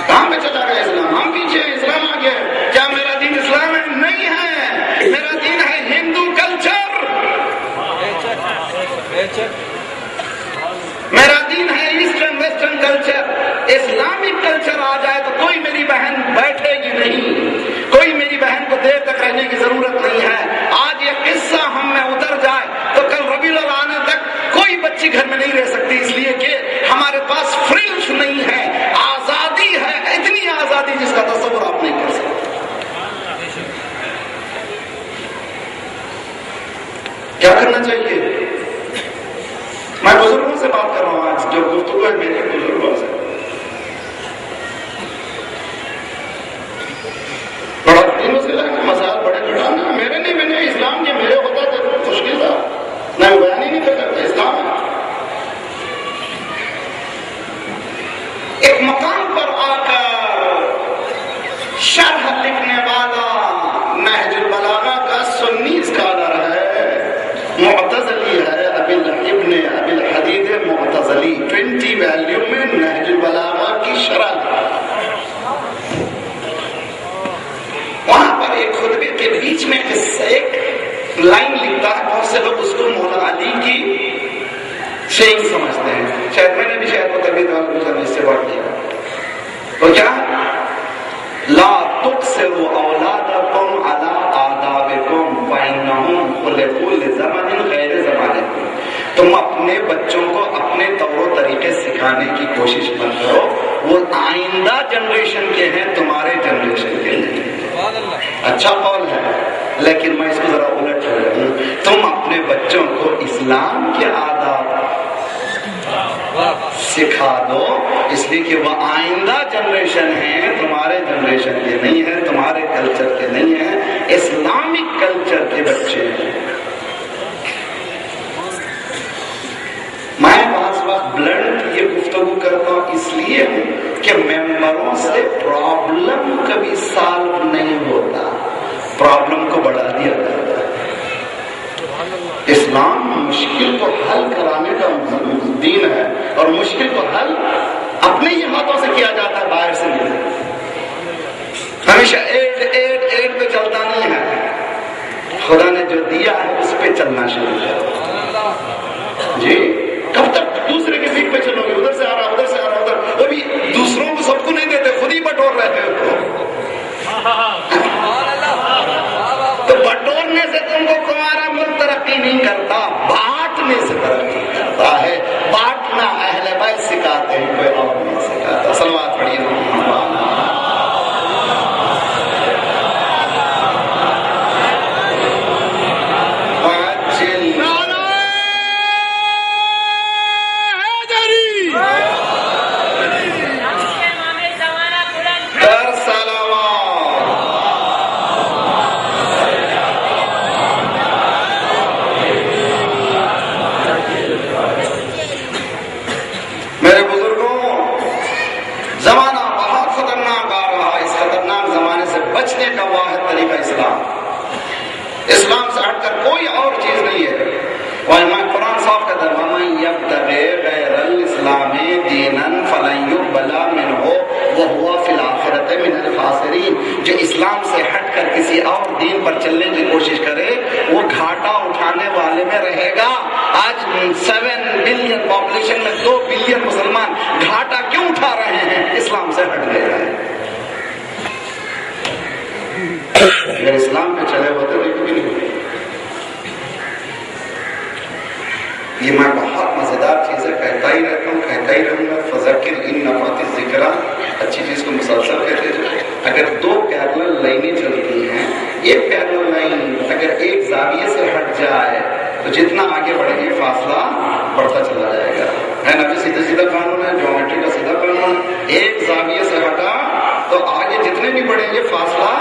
کہاں پہ چلا گیا اسلام؟ ہم پیچھے ہیں, اسلام آ گیا. کیا میرا دین اسلام ہے؟ نہیں ہے. میرا دین ہے ہندو کلچر. میرا دین ہے eastern western culture. Islamic culture آ جائے تو کوئی میری بہن بیٹھے گی نہیں, کوئی میری بہن کو دیر تک رہنے کی ضرورت نہیں ہے. آج یہ قصہ ہم میں اتر جائے تو کل ربیع الاول آنے تک کوئی بچی گھر میں نہیں رہ سکتی, اس لیے کہ ہمارے پاس فرنس نہیں ہے, آزادی ہے. اتنی آزادی جس کا تصور آپ نہیں کر سکتے. کیا کرنا چاہیے؟ میں بزرگوں سے بات کر رہا ہوں آج, جو گفتگو ہے میرے بزرگوں سے. بڑا دنوں سے مسائل بڑے لڑانا میرے نہیں بنے. اسلام کے میرے ہوتا تو مشکل تھا, میں بیان ہی نہیں کر سکتا. اسلام ایک مقام پر آ کر شرح لکھنے والا نہج البلاغہ کا سنی اسکالر ہے, معتزلی ہے, ابن ابی الحدید معتزلی. 20 ویلیوم میں نہج البلاغہ کی شرح. وہاں پر ایک خطبے کے بیچ میں ایک لائن لکھتا ہے. بہت سے لوگ اس کو مولانا علی کی شیخ سمجھتے ہیں. شاید میں نے بھی شاید وہ تربیت والا اس سے پڑھ لیا. تو کیا لا تقصروا اولادکم علی آدابکم فانہم خلقوا لزمن غیر زمانکم. تم اپنے بچوں کو اپنے طور و طریقے سکھانے کی کوشش مت کرو, وہ آئندہ جنریشن کے ہیں, تمہارے جنریشن کے نہیں. اچھا قول ہے, لیکن میں اس کو ذرا الٹ کر دوں. تم اپنے بچوں کو اسلام کے آداب سکھا دو, اس لیے کہ وہ آئندہ جنریشن ہیں, تمہارے جنریشن کے نہیں ہیں, تمہارے کلچر کے نہیں ہیں, اسلامک کلچر کے بچے ہیں. میں بعض وقت بلنٹ یہ گفتگو کرتا ہوں اس لیے کہ ممبروں سے پرابلم کبھی سالو نہیں ہوتا, پرابلم کو بڑھا دیا جاتا ہے. اسلام مشکل کو حل کرانے کا دین ہے, اور مشکل کو حل اپنے ہی ہاتھوں سے کیا جاتا ہے, باہر سے نہیں. ہمیشہ ایڈ پہ چلتا نہیں ہے. خدا نے جو دیا ہے اس پہ چلنا شروع کرو. جی کب تک دوسرے کے سیکھ پہ چلو گے؟ ادھر سے آ رہا, ادھر سے آ رہا, ادھر. وہ بھی دوسروں کو سب کو نہیں دیتے, خود ہی بٹور رہے ہو. نہیں کرتا، بانٹنے سے ترقی کرتا ہے. بانٹنا اہل بیت سکھاتے ہیں، کوئی اور نہیں سکھاتا. صلوات پڑھیے محمد. اسلام سے ہٹ کر کوئی اور چیز نہیں ہے. قرآن صاف کہتا ہے وَمَن يَبْتَغِ غَيْرَ الْإِسْلَامِ دِينًا فَلَن يُقْبَلَ مِنْهُ وَهُوَ فِي الْآخِرَةِ مِنَ الْخَاسِرِينَ. جو اسلام سے ہٹ کر کسی اور دین پر چلنے کی کوشش کرے وہ گھاٹا اٹھانے والے میں رہے گا. آج 7 بلین پاپولیشن میں 2 بلین مسلمان گھاٹا کیوں اٹھا رہے ہیں؟ اسلام سے ہٹ گئے ہیں. اگر اسلام پہ چلے ہوتے تو کبھی نہیں ہوتے. یہ میں بہت مزیدار چیز ہے، کہتا ہی رہتا ہوں، کہتا ہی رہوں گا. فذکر ان نفعت الذکریٰ، اچھی چیز کو مسلسل کہتے جائیں. اگر 2 پیرلل لائنیں چلتی ہیں، ایک پیرلل لائن اگر ایک زاویے سے ہٹ جائے تو جتنا آگے بڑھیں گے فاصلہ بڑھتا چلا جائے گا. ہے نا؟ سیدھا سیدھا قانون ہے، جیومیٹری کا سیدھا قانون. ایک زاویے سے ہٹا تو آگے جتنے بھی بڑھیں گے فاصلہ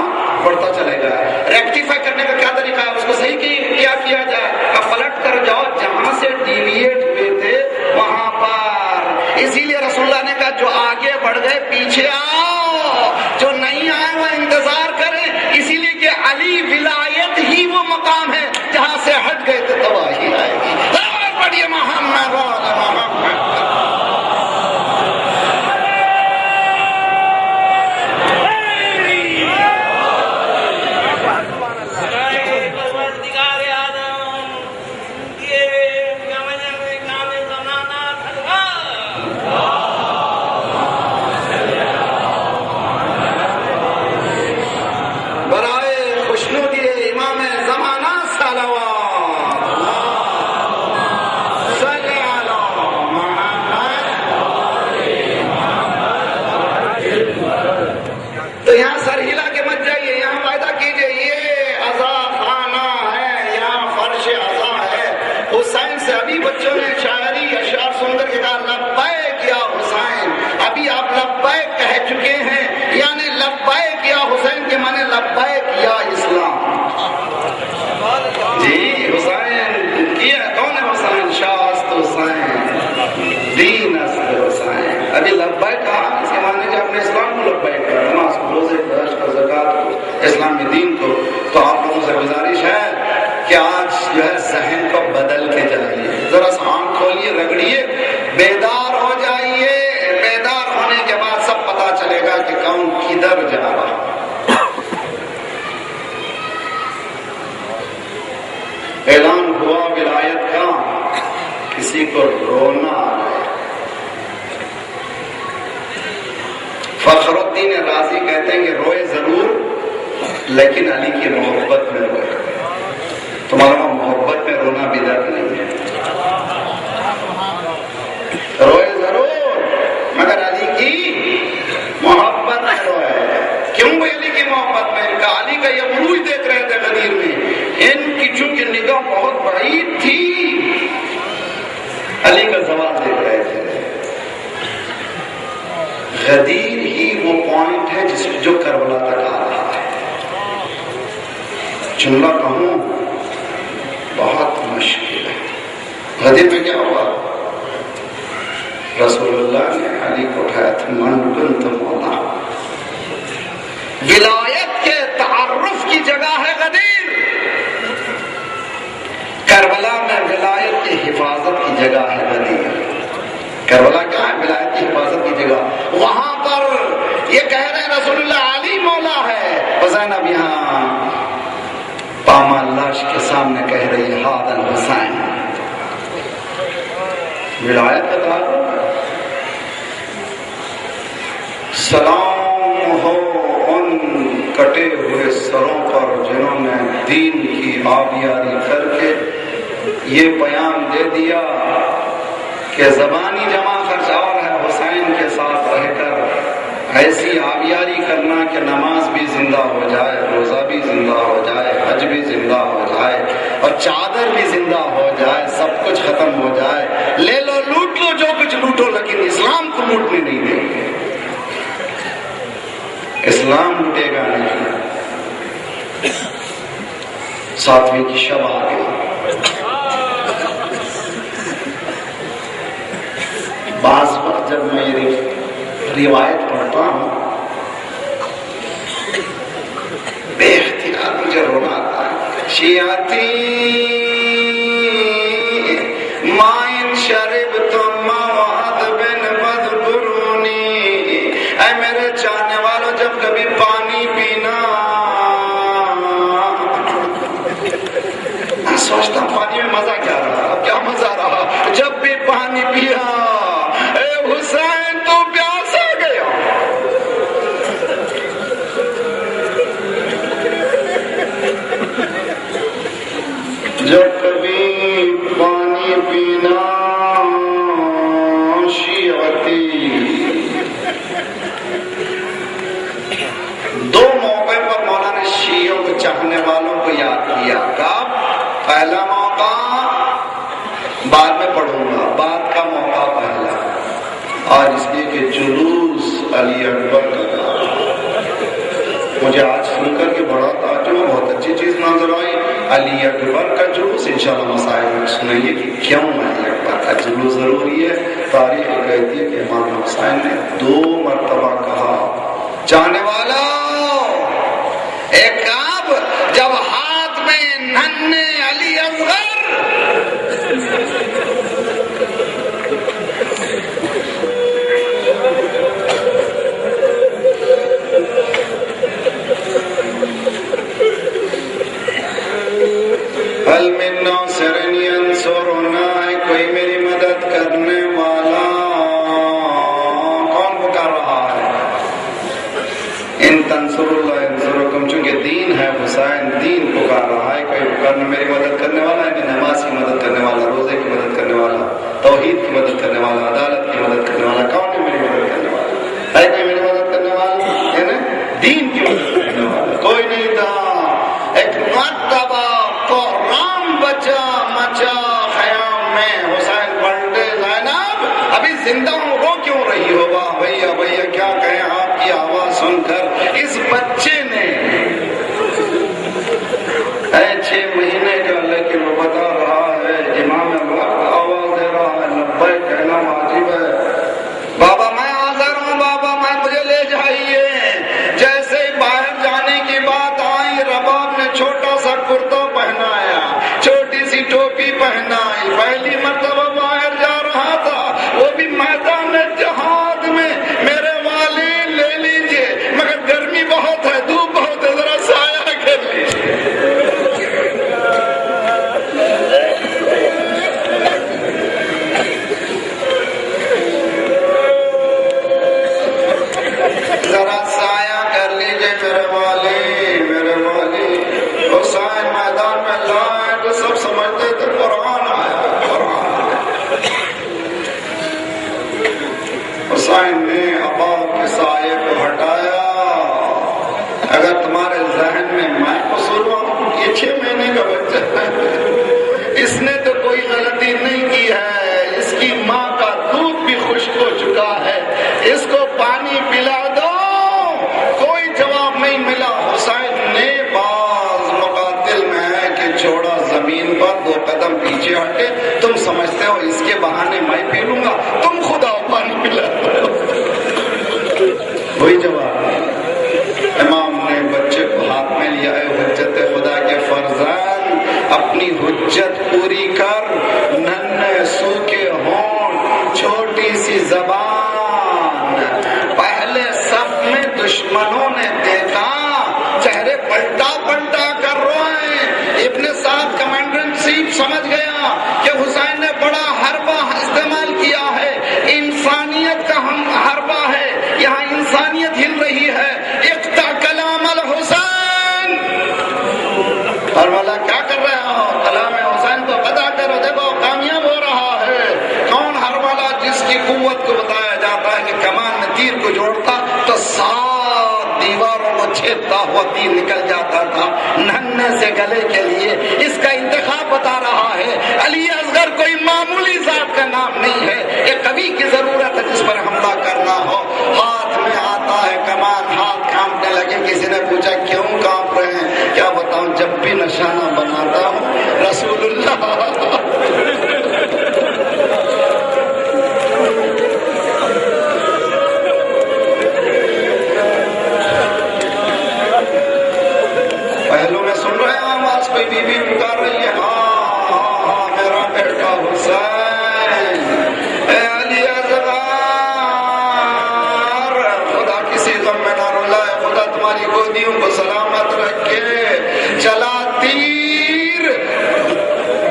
بڑھتا چلے گا. ریکٹیفائی کرنے کا کیا طریقہ ہے؟ اس کو صحیح کیا کیا جائے؟ پلٹ کر جاؤ جہاں سے ڈیویٹ ہوئے تھے وہاں پر. اسی لیے رسول اللہ نے کہا جو آگے بڑھ گئے پیچھے آؤ، جو نہیں آئے وہ انتظار کریں. اسی لیے کہ علی ولایت ہی وہ مقام ہے جہاں سے ہٹ گئے تو تباہی آئے گی. پڑھیے محمد محمد. بچوں نے شاعری اشعار سن کر کہا لبیک یا حسین. ابھی آپ لبیک کہہ چکے ہیں، یعنی لبیک یا حسین کے معنی لبیک یا اسلام. جی حسین کیا کون ہے؟ حسین شاست حسین دین است حسین. ابھی لبیک کہا، اس کے معنی کہ اپنے اسلام کو لبیک کہا، نماز کو، روزے کو، حج کو، زکات کو، اسلامی دین کو. تو آپ لوگوں سے گزارش ہے کہ آج جو ہے ذہن کو بدل کے جائیے، ذرا سا آنکھ کھولیے، رگڑیے، بیدار ہو جائیے. بیدار ہونے کے بعد سب پتا چلے گا کہ کون کدھر جا رہا. اعلان ہوا ولایت کا، کسی کو رونا آ گیا. فخر الدین رازی کہتے ہیں کہ روئے ضرور لیکن علی کی محبت میں روئے. تمہارا محبت میں رونا بدعت نہیں ہے. روئے ضرور مگر علی کی محبت میں روئے. کیوں بھائی علی کی محبت میں؟ کہ علی کا یہ عروج دیکھ رہے تھے غدیر میں، ان کی چونکہ نگاہ بہت بعید تھی، علی کا زوال دیکھ رہے تھے. غدیر ہی وہ پوائنٹ ہے جو کربلا تک آ رہا ہے. جملہ کہوں بہت مشکل ہے. غدیر میں کیا ہوا؟ رسول اللہ نے علی کو اٹھایا تھا، من کنت مولا. ولایت کے تعارف کی جگہ ہے غدیر. کربلا میں ولایت کی حفاظت کی جگہ ہے غدیر. کربلا کیا ہے؟ ولایت کی حفاظت کی جگہ. وہاں پر یہ کہہ رہے ہیں رسول اللہ علی مولا ہے. زینب یہاں پامال لاش کے سامنے کہہ رہی ہے ہاد الحسین. ولایت کا تعلق ہے. سلام ہو ان کٹے ہوئے سروں پر جنہوں نے دین کی آبیاری کر کے یہ پیام دے دیا کہ زبانی جمع خرچ اور ہے، حسین کے ساتھ رہ کر ایسی آبیاری کرنا کہ نماز بھی زندہ ہو جائے، روزہ بھی زندہ ہو جائے، حج بھی زندہ ہو جائے اور چادر بھی زندہ ہو جائے، سب کچھ ختم ہو جائے، لے لو لوٹ لو جو کچھ لوٹو، لیکن اسلام کو لوٹنے نہیں دیں گے۔ اسلام لوٹے گا نہیں۔ 7ویں کی شب آ گئی۔ بعض وقت جب میں یہ روایت پڑھتا ہوں بے اختیار مجھے رونا آتا ہے۔ شیعتی مائن شرب تم مواد بن بدگرونی، اے میرے چاہنے والوں جب کبھی پانی پینا، میں سوچتا ہوں پانی میں مزہ کیا رہا، کیا مزہ رہا جب بھی پانی پیا، اے حسین تو پیاس آ گیا۔ جب کبھی پانی پینا شیعتی۔ دو موقع پر مولانا نے شیعوں کے چاہنے والوں کو یاد کیا۔ کب؟ پہلا موقع بعد میں پڑھوں گا، بعد کا موقع پہلا، اور اس لیے کہ جلوس علی اکبر کا مجھے آج سن کر کے بڑا تعجب، بہت اچھی چیز نظر آئی۔ علی اکبر کا جلوس انشاءاللہ مسائل میں سنائیے کہ کیوں علی اکبر کا جلوس ضروری ہے۔ تاریخ کہتی ہے کہ امام حسین نے 2 مرتبہ کہا چاہنے والا ایک کعب، جب ہاتھ میں ننھے علی اصغر حل من ناصر ینصرنا، کوئی میری مدد کرنے والا؟ کون پکار رہا ہے؟ ان تنصر اللہ ینصرکم، چونکہ دین ہے حسین، دین پکار رہا ہے، کوئی پکارنے میری مدد کرنے والا ہے؟ نماز کی مدد کرنے والا، روزے کی مدد کرنے والا، توحید کی مدد کرنے والا، عدالت کی مدد کرنے والا، کون ہے میری مدد کرنے والا؟ ہے کوئی میری مدد کرنے والا؟ یعنی دین کی مدد کرنے والا کوئی نہیں تھا۔ ایک مرتبہ قرآن بچا مچا خیام میں، حسین پلٹے، زینب ابھی زندہ ہوں، رو کیوں رہی ہو؟ واہ بھیا بھیا کیا کہیں آپ کی آواز سن کر اس بچے نے 6 مہینے کا، لیکن وہ بتا رہا ہے امام وقت آواز دے رہا ہے لبیک، کہنا عجیب ہے، بابا میں حاضر ہوں، بابا میں مجھے لے جائیے۔ جیسے ہی باہر جانے کی بات آئی، رباب نے چھوٹا سا کرتا پہنایا، چھوٹی سی ٹوپی پہنائی، پہلی مرتبہ باہر جا رہا تھا، وہ بھی میدان جہاد میں۔ میرے والی لے لیجئے، مگر گرمی بہت ہے، دھوپ بہت ہے، ذرا سایہ کر لیجئے۔ ذرا سایہ کر لیجئے میرے والی، میرے والی۔ حسین میدان میں لائے تو سب سمجھتے تھے قرآن آیا، قرآن آیا۔ حسین نے ابا کے سائے کو ہٹایا۔ اگر تمہارے ذہن میں قصور ہوں، یہ 6 مہینے کا بچہ ہے، اس نے تو کوئی غلطی نہیں کی ہے، اس کی ماں کا دودھ بھی خشک ہو چکا ہے، اس کو پانی پلا دو۔ کوئی جواب نہیں ملا۔ حسین نے بعض مقاتل میں ہے کہ چھوڑا زمین پر، 2 قدم پیچھے ہٹے، تم سمجھتے ہو اس کے بہانے میں پی لوں گا، تم خود آؤ پانی پلا دو۔ کوئی جواب نہیں۔ امام نے بچے کو ہاتھ میں لیا، اے حجت خدا کے فرزند، اپنی حجت پوری کر، ننھے سوکھے ہونٹ، چھوٹی سی زبان۔ پہلے صف میں دشمنوں نے دیکھا، چہرے پلٹا پلٹا کر روئے۔ ابن سعد کمانڈر ان چیف سمجھ گیا کہ حسین نے بڑا حربہ استعمال کیا ہے، انسانیت کا ہم حربہ ہے، یہاں انسانیت ہل رہی ہے۔ اقطع کلام الحسین، اور مولا کیا کر رہے ہو؟ کلام حسین کو ادا کرو، جاتا ہے کہ کمان میں تیر کو جوڑتا تو 7 دیواروں کو چھیدتا ہوا تیر نکل جاتا تھا ننھے سے گلے کے لیے. اس کا انتخاب بتا رہا ہے. علی اصغر کوئی معمولی ذات کا نام نہیں ہے. ایک قوی کی ضرورت ہے جس پر حملہ کرنا ہو. ہاتھ میں آتا ہے کمان, ہاتھ کانپنے لگے. کسی نے پوچھا کیوں کانپ رہے ہیں؟ کیا بتاؤں, جب بھی نشانہ بناتا ہوں رسول اللہ. پہلو میں سن رہے ہیں آواز, کوئی بی بی پکار رہی ہے, ہاں میرا بیٹا حسین, اے علی اصغر, خدا کسی غم میں نہ رلائے, خدا تمہاری گودیوں کو سلامت رکھے. چلا تیر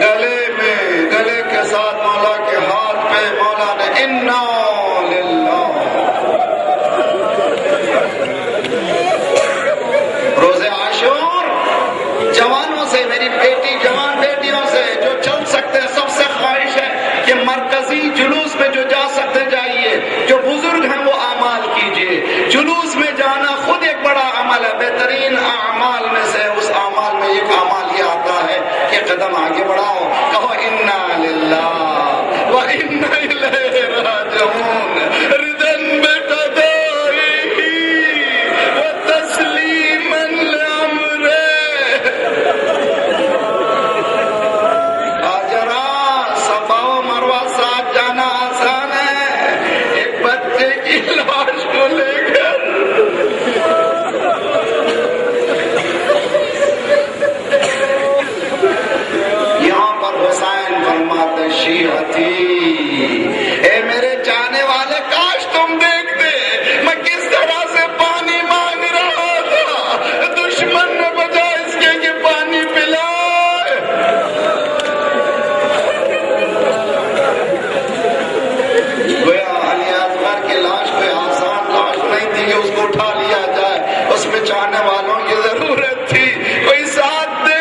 گلے میں, گلے کے ساتھ مولا کے ہاتھ پہ. مولا نے انا للہ. روزے عاشور جوانوں سے, میری بیٹی جوان بیٹیوں سے جو چل سکتے ہیں, سب سے خواہش ہے کہ مرکزی جلوس میں جو جا سکتے جائیے. جو بزرگ ہیں وہ اعمال کیجیے. جلوس میں جانا خود ایک بڑا عمل ہے. بہترین اعمال میں سے اس اعمال میں ایک اعمال یہ آتا ہے کہ قدم آگے بڑھاؤ, کہو انا للہ و انا الیہ راجعون. ردن بقضائہ و تسلیما لامرہ. آجرا صفا و مروہ ساتھ جانا آسان ہے, ایک بچے کی لاش کو لے کر. یہاں پر حسین فرماتے شیعتی, اے میرے چاہنے والے, کاش تم دیکھتے میں کس طرح سے پانی مانگ رہا تھا. دشمن نے بجائے اس کے کہ پانی پلائے, گویا علی اصغر کی لاش کوئی آسان لاش نہیں تھی کہ اس کو اٹھا لیا جائے. اس میں چاہنے والوں کی ضرورت تھی, کوئی ساتھ دے.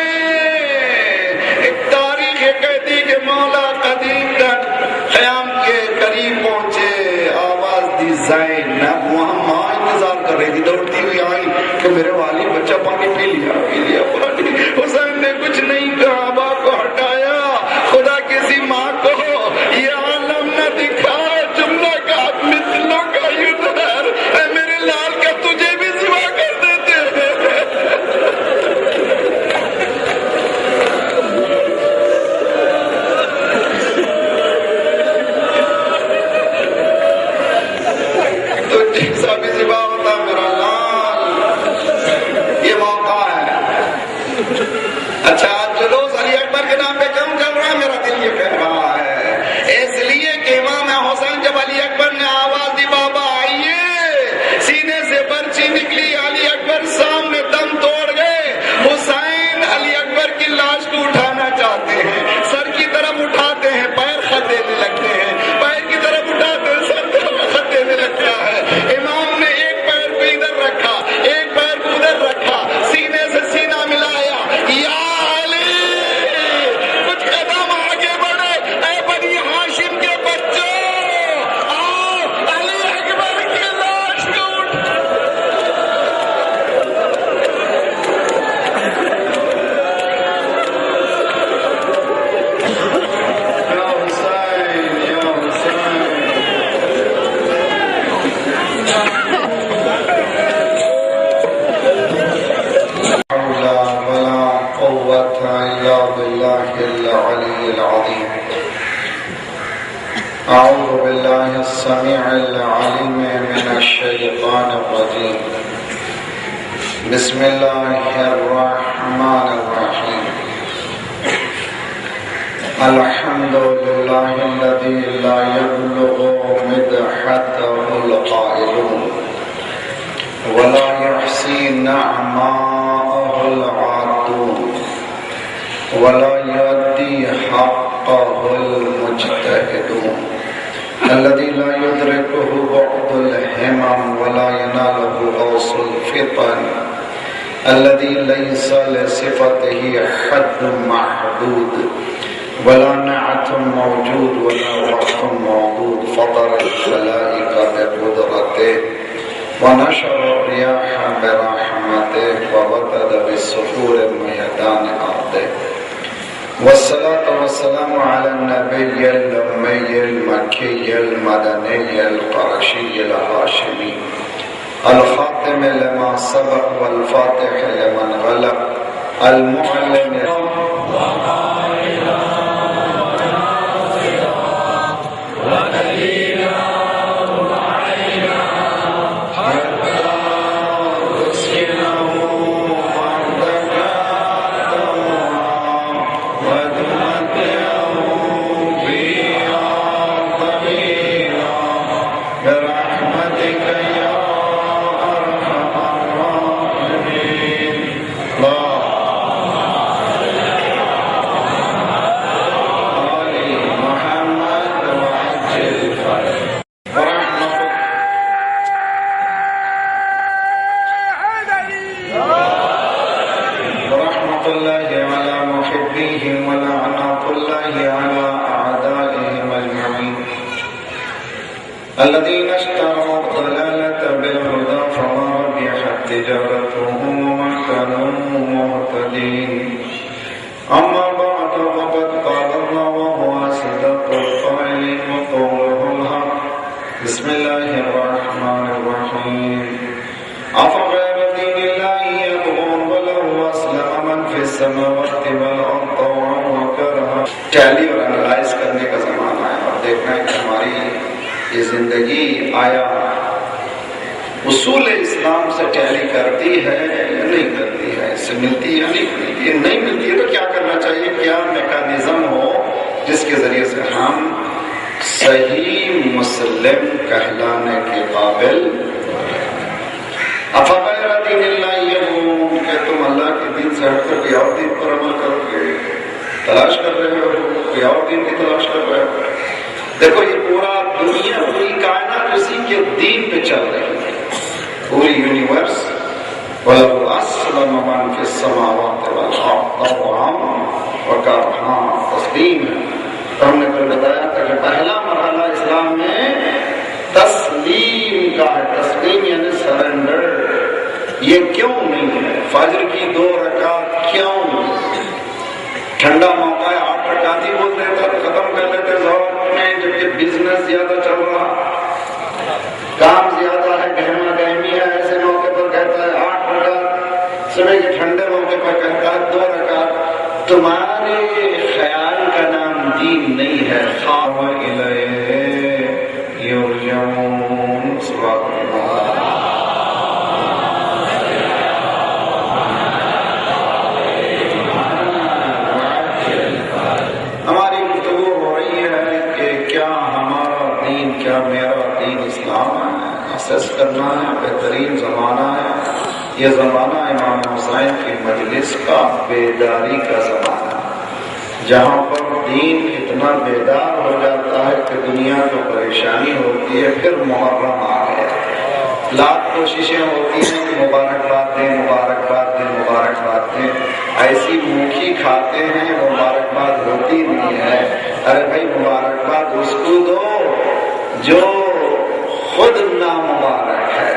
ایک تاریخ یہ کہتی کہ مولا قدیم تک قیام کے قریب پہنچے, آواز دی زینب. وہاں ماں انتظار کر رہی تھی, دوڑتی ہوئی آئی کہ میرے والد بچہ پانی پی لیا پانی. حسین نے کچھ نہیں کہا, باپ کو ہٹایا. خدا کسی ماں کو یہ عالم نہ دکھا, جملہ کا مثلوں کا یدھر, اے میرے لال کا تجھے بھی سوا کر دیتے ہیں. تو جیسا بھی سوا ہوتا میرا لال. یہ موقع ہے. اچھا, جلوس علی اکبر کے نام پہ کیوں چل رہا ہے؟ میرا دل یہ کہہ رہا ہے اس لیے کہ امام حسین جب علی اکبر نے آواز دی بابا آئیے, سینے سے برچی نکلی, علی اکبر سامنے دم توڑ گئے. حسین علی اکبر کی لاش کو اٹھانا چاہتے ہیں, سر کی طرف اٹھاتے ہیں, پیر خط دینے لگتے ہیں, پیر کی طرف اٹھاتے ہیں, سر خط دینے لگتا ہے. امام نے ایک پیر کو ادھر رکھا, ایک پیر کو ادھر رکھا, سینے سے سینہ ملایا. یا علی, کچھ قدم آگے بڑھے, اے بنی ہاشم کے بچوں, آؤ علی اکبر کی لاش کو اٹھا. یا حسین, یا حسین. لا ولا قوة إلا بالله العلي العظيم. أعوذ بالله السميع العليم من الشيطان الرجيم. بسم الله الرحمن الرحيم. الحمد لله الذي لا يبلغ مدحته القائلون ولا يحصي نعماءه العادون ولا يؤدي حقه المجتهدون الذي لا يدركه بعض الهمم ولا يناله غوص الفطن الذي ليس لصفته حد محدود ولا نعت موجود ولا وقت موجود فطر الخلائق ونشر الرياح برحمته ووتد بالصخور ميدان أرضه والصلاة والسلام على النبي الأمي المكي المدني القرشي الهاشمي الخاتم لما سبق والفاتح لمن غلق المعلم الذين اشتروا الضلالة بالهدى فما ربحت تجارتهم وما كانوا مهتدين أما بعد فقد قال الله وهو أصدق القائلين وقوله الحق بسم الله الرحمن الرحيم أفغير دين الله يبغون وله أسلم من في السماوات والأرض طوعا وكرها ٹیلی اور انالائز کرنے کا زمانہ ہے اور دیکھنا ہے کہ ہماری یہ زندگی آیا اصول اسلام سے ٹیلی کرتی ہے یا نہیں کرتی ہے، اس سے ملتی ہے یا نہیں ملتی ہے، نہیں ملتی ہے تو کیا کرنا چاہیے، کیا میکانزم ہو جس کے ذریعے سے ہم صحیح مسلم کہلانے کے قابل افغیر دین اللہ یبغون کہ تم اللہ کے دین سے ہٹ کر کوئی اور دین پر عمل کرو گے، تلاش کر رہے ہو کوئی اور دین کی تلاش کر رہے ہو۔ دیکھو یہ پورا دنیا پوری کائنات اسی کے دین پہ چل رہی ہے، پوری یونیورس وَلَوْ أَسْلَمَ مَنْ فِي السَّمَاوَاتِ وَالْأَرْضِ طَوْعًا وَكَرْهًا تسلیم ہے۔ تو ہم نے پھر بتایا تھا کہ پہلا مرحلہ اسلام میں تسلیم کا ہے، تسلیم یعنی سرنڈر۔ یہ کیوں نہیں ہے؟ فجر کی 2 رکعت کیوں؟ ٹھنڈا موقع ہے 8 رکعت ہی بول رہے تھے ختم کر لیتے ظہر میں، جبکہ بزنس زیادہ چل رہا، کام زیادہ ہے، گہما گہمی ہے، ایسے موقع پر کہتا ہے 8 رکعت، صبح کے ٹھنڈے موقع پر کہتا ہے 2 رکعت۔ تمہارے خیال کا نام دین نہیں ہے، خواب الیہ یرجعون۔ سبحان اللہ۔ کیا میرا دین اسلام ہے، اسیس کرنا ہے، بہترین زمانہ ہے یہ زمانہ امام حسین کی مجلس کا بیداری کا زمانہ، جہاں پر دین اتنا بیدار ہو جاتا ہے کہ دنیا کو پریشانی ہوتی ہے۔ پھر محرم آ گیا، لاکھ کوششیں ہوتی ہیں کہ مبارکباد دیں مبارکباد دیں مبارکباد دیں، ایسی موکھی کھاتے ہیں مبارکباد ہوتی نہیں ہے۔ ارے بھائی مبارکباد اس کو دو جو خود نامبارک ہے۔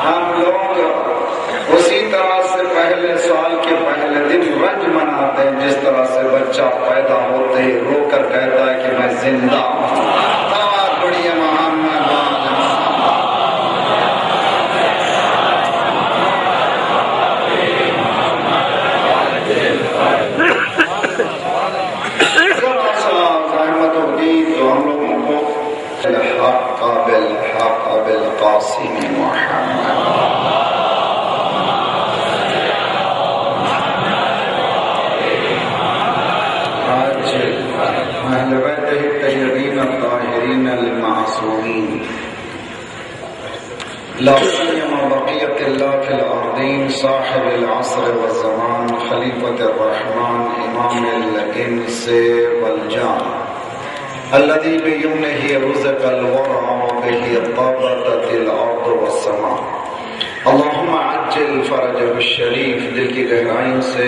ہم لوگ اسی طرح سے پہلے سال کے پہلے دن رنج مناتے ہیں جس طرح سے بچہ پیدا ہوتے ہی رو کر کہتا ہے کہ میں زندہ ہوں۔ بہت بڑی محمد تو ہم لوگوں کو الحق بالحق بالقاسم محمد اہل بیتہ الطیبین الطاہرین المعصومین لا سیما بقیت اللہ فی الارضین صاحب العصر والزمان خلیفۃ الرحمن امام الانس والجان الذي بيمنه رزق الورع وبه طابت الارض والسماء اللهم عجل فرجه الشریف۔ دل کی گہرائیوں سے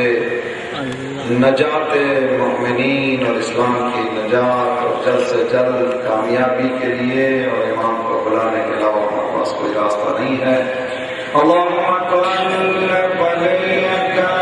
نجات مؤمنین اور اسلام کی نجات اور جلد سے جلد کامیابی کے لیے اور امام کو بلانے کے علاوہ راستہ نہیں ہے. اللهم كن وليك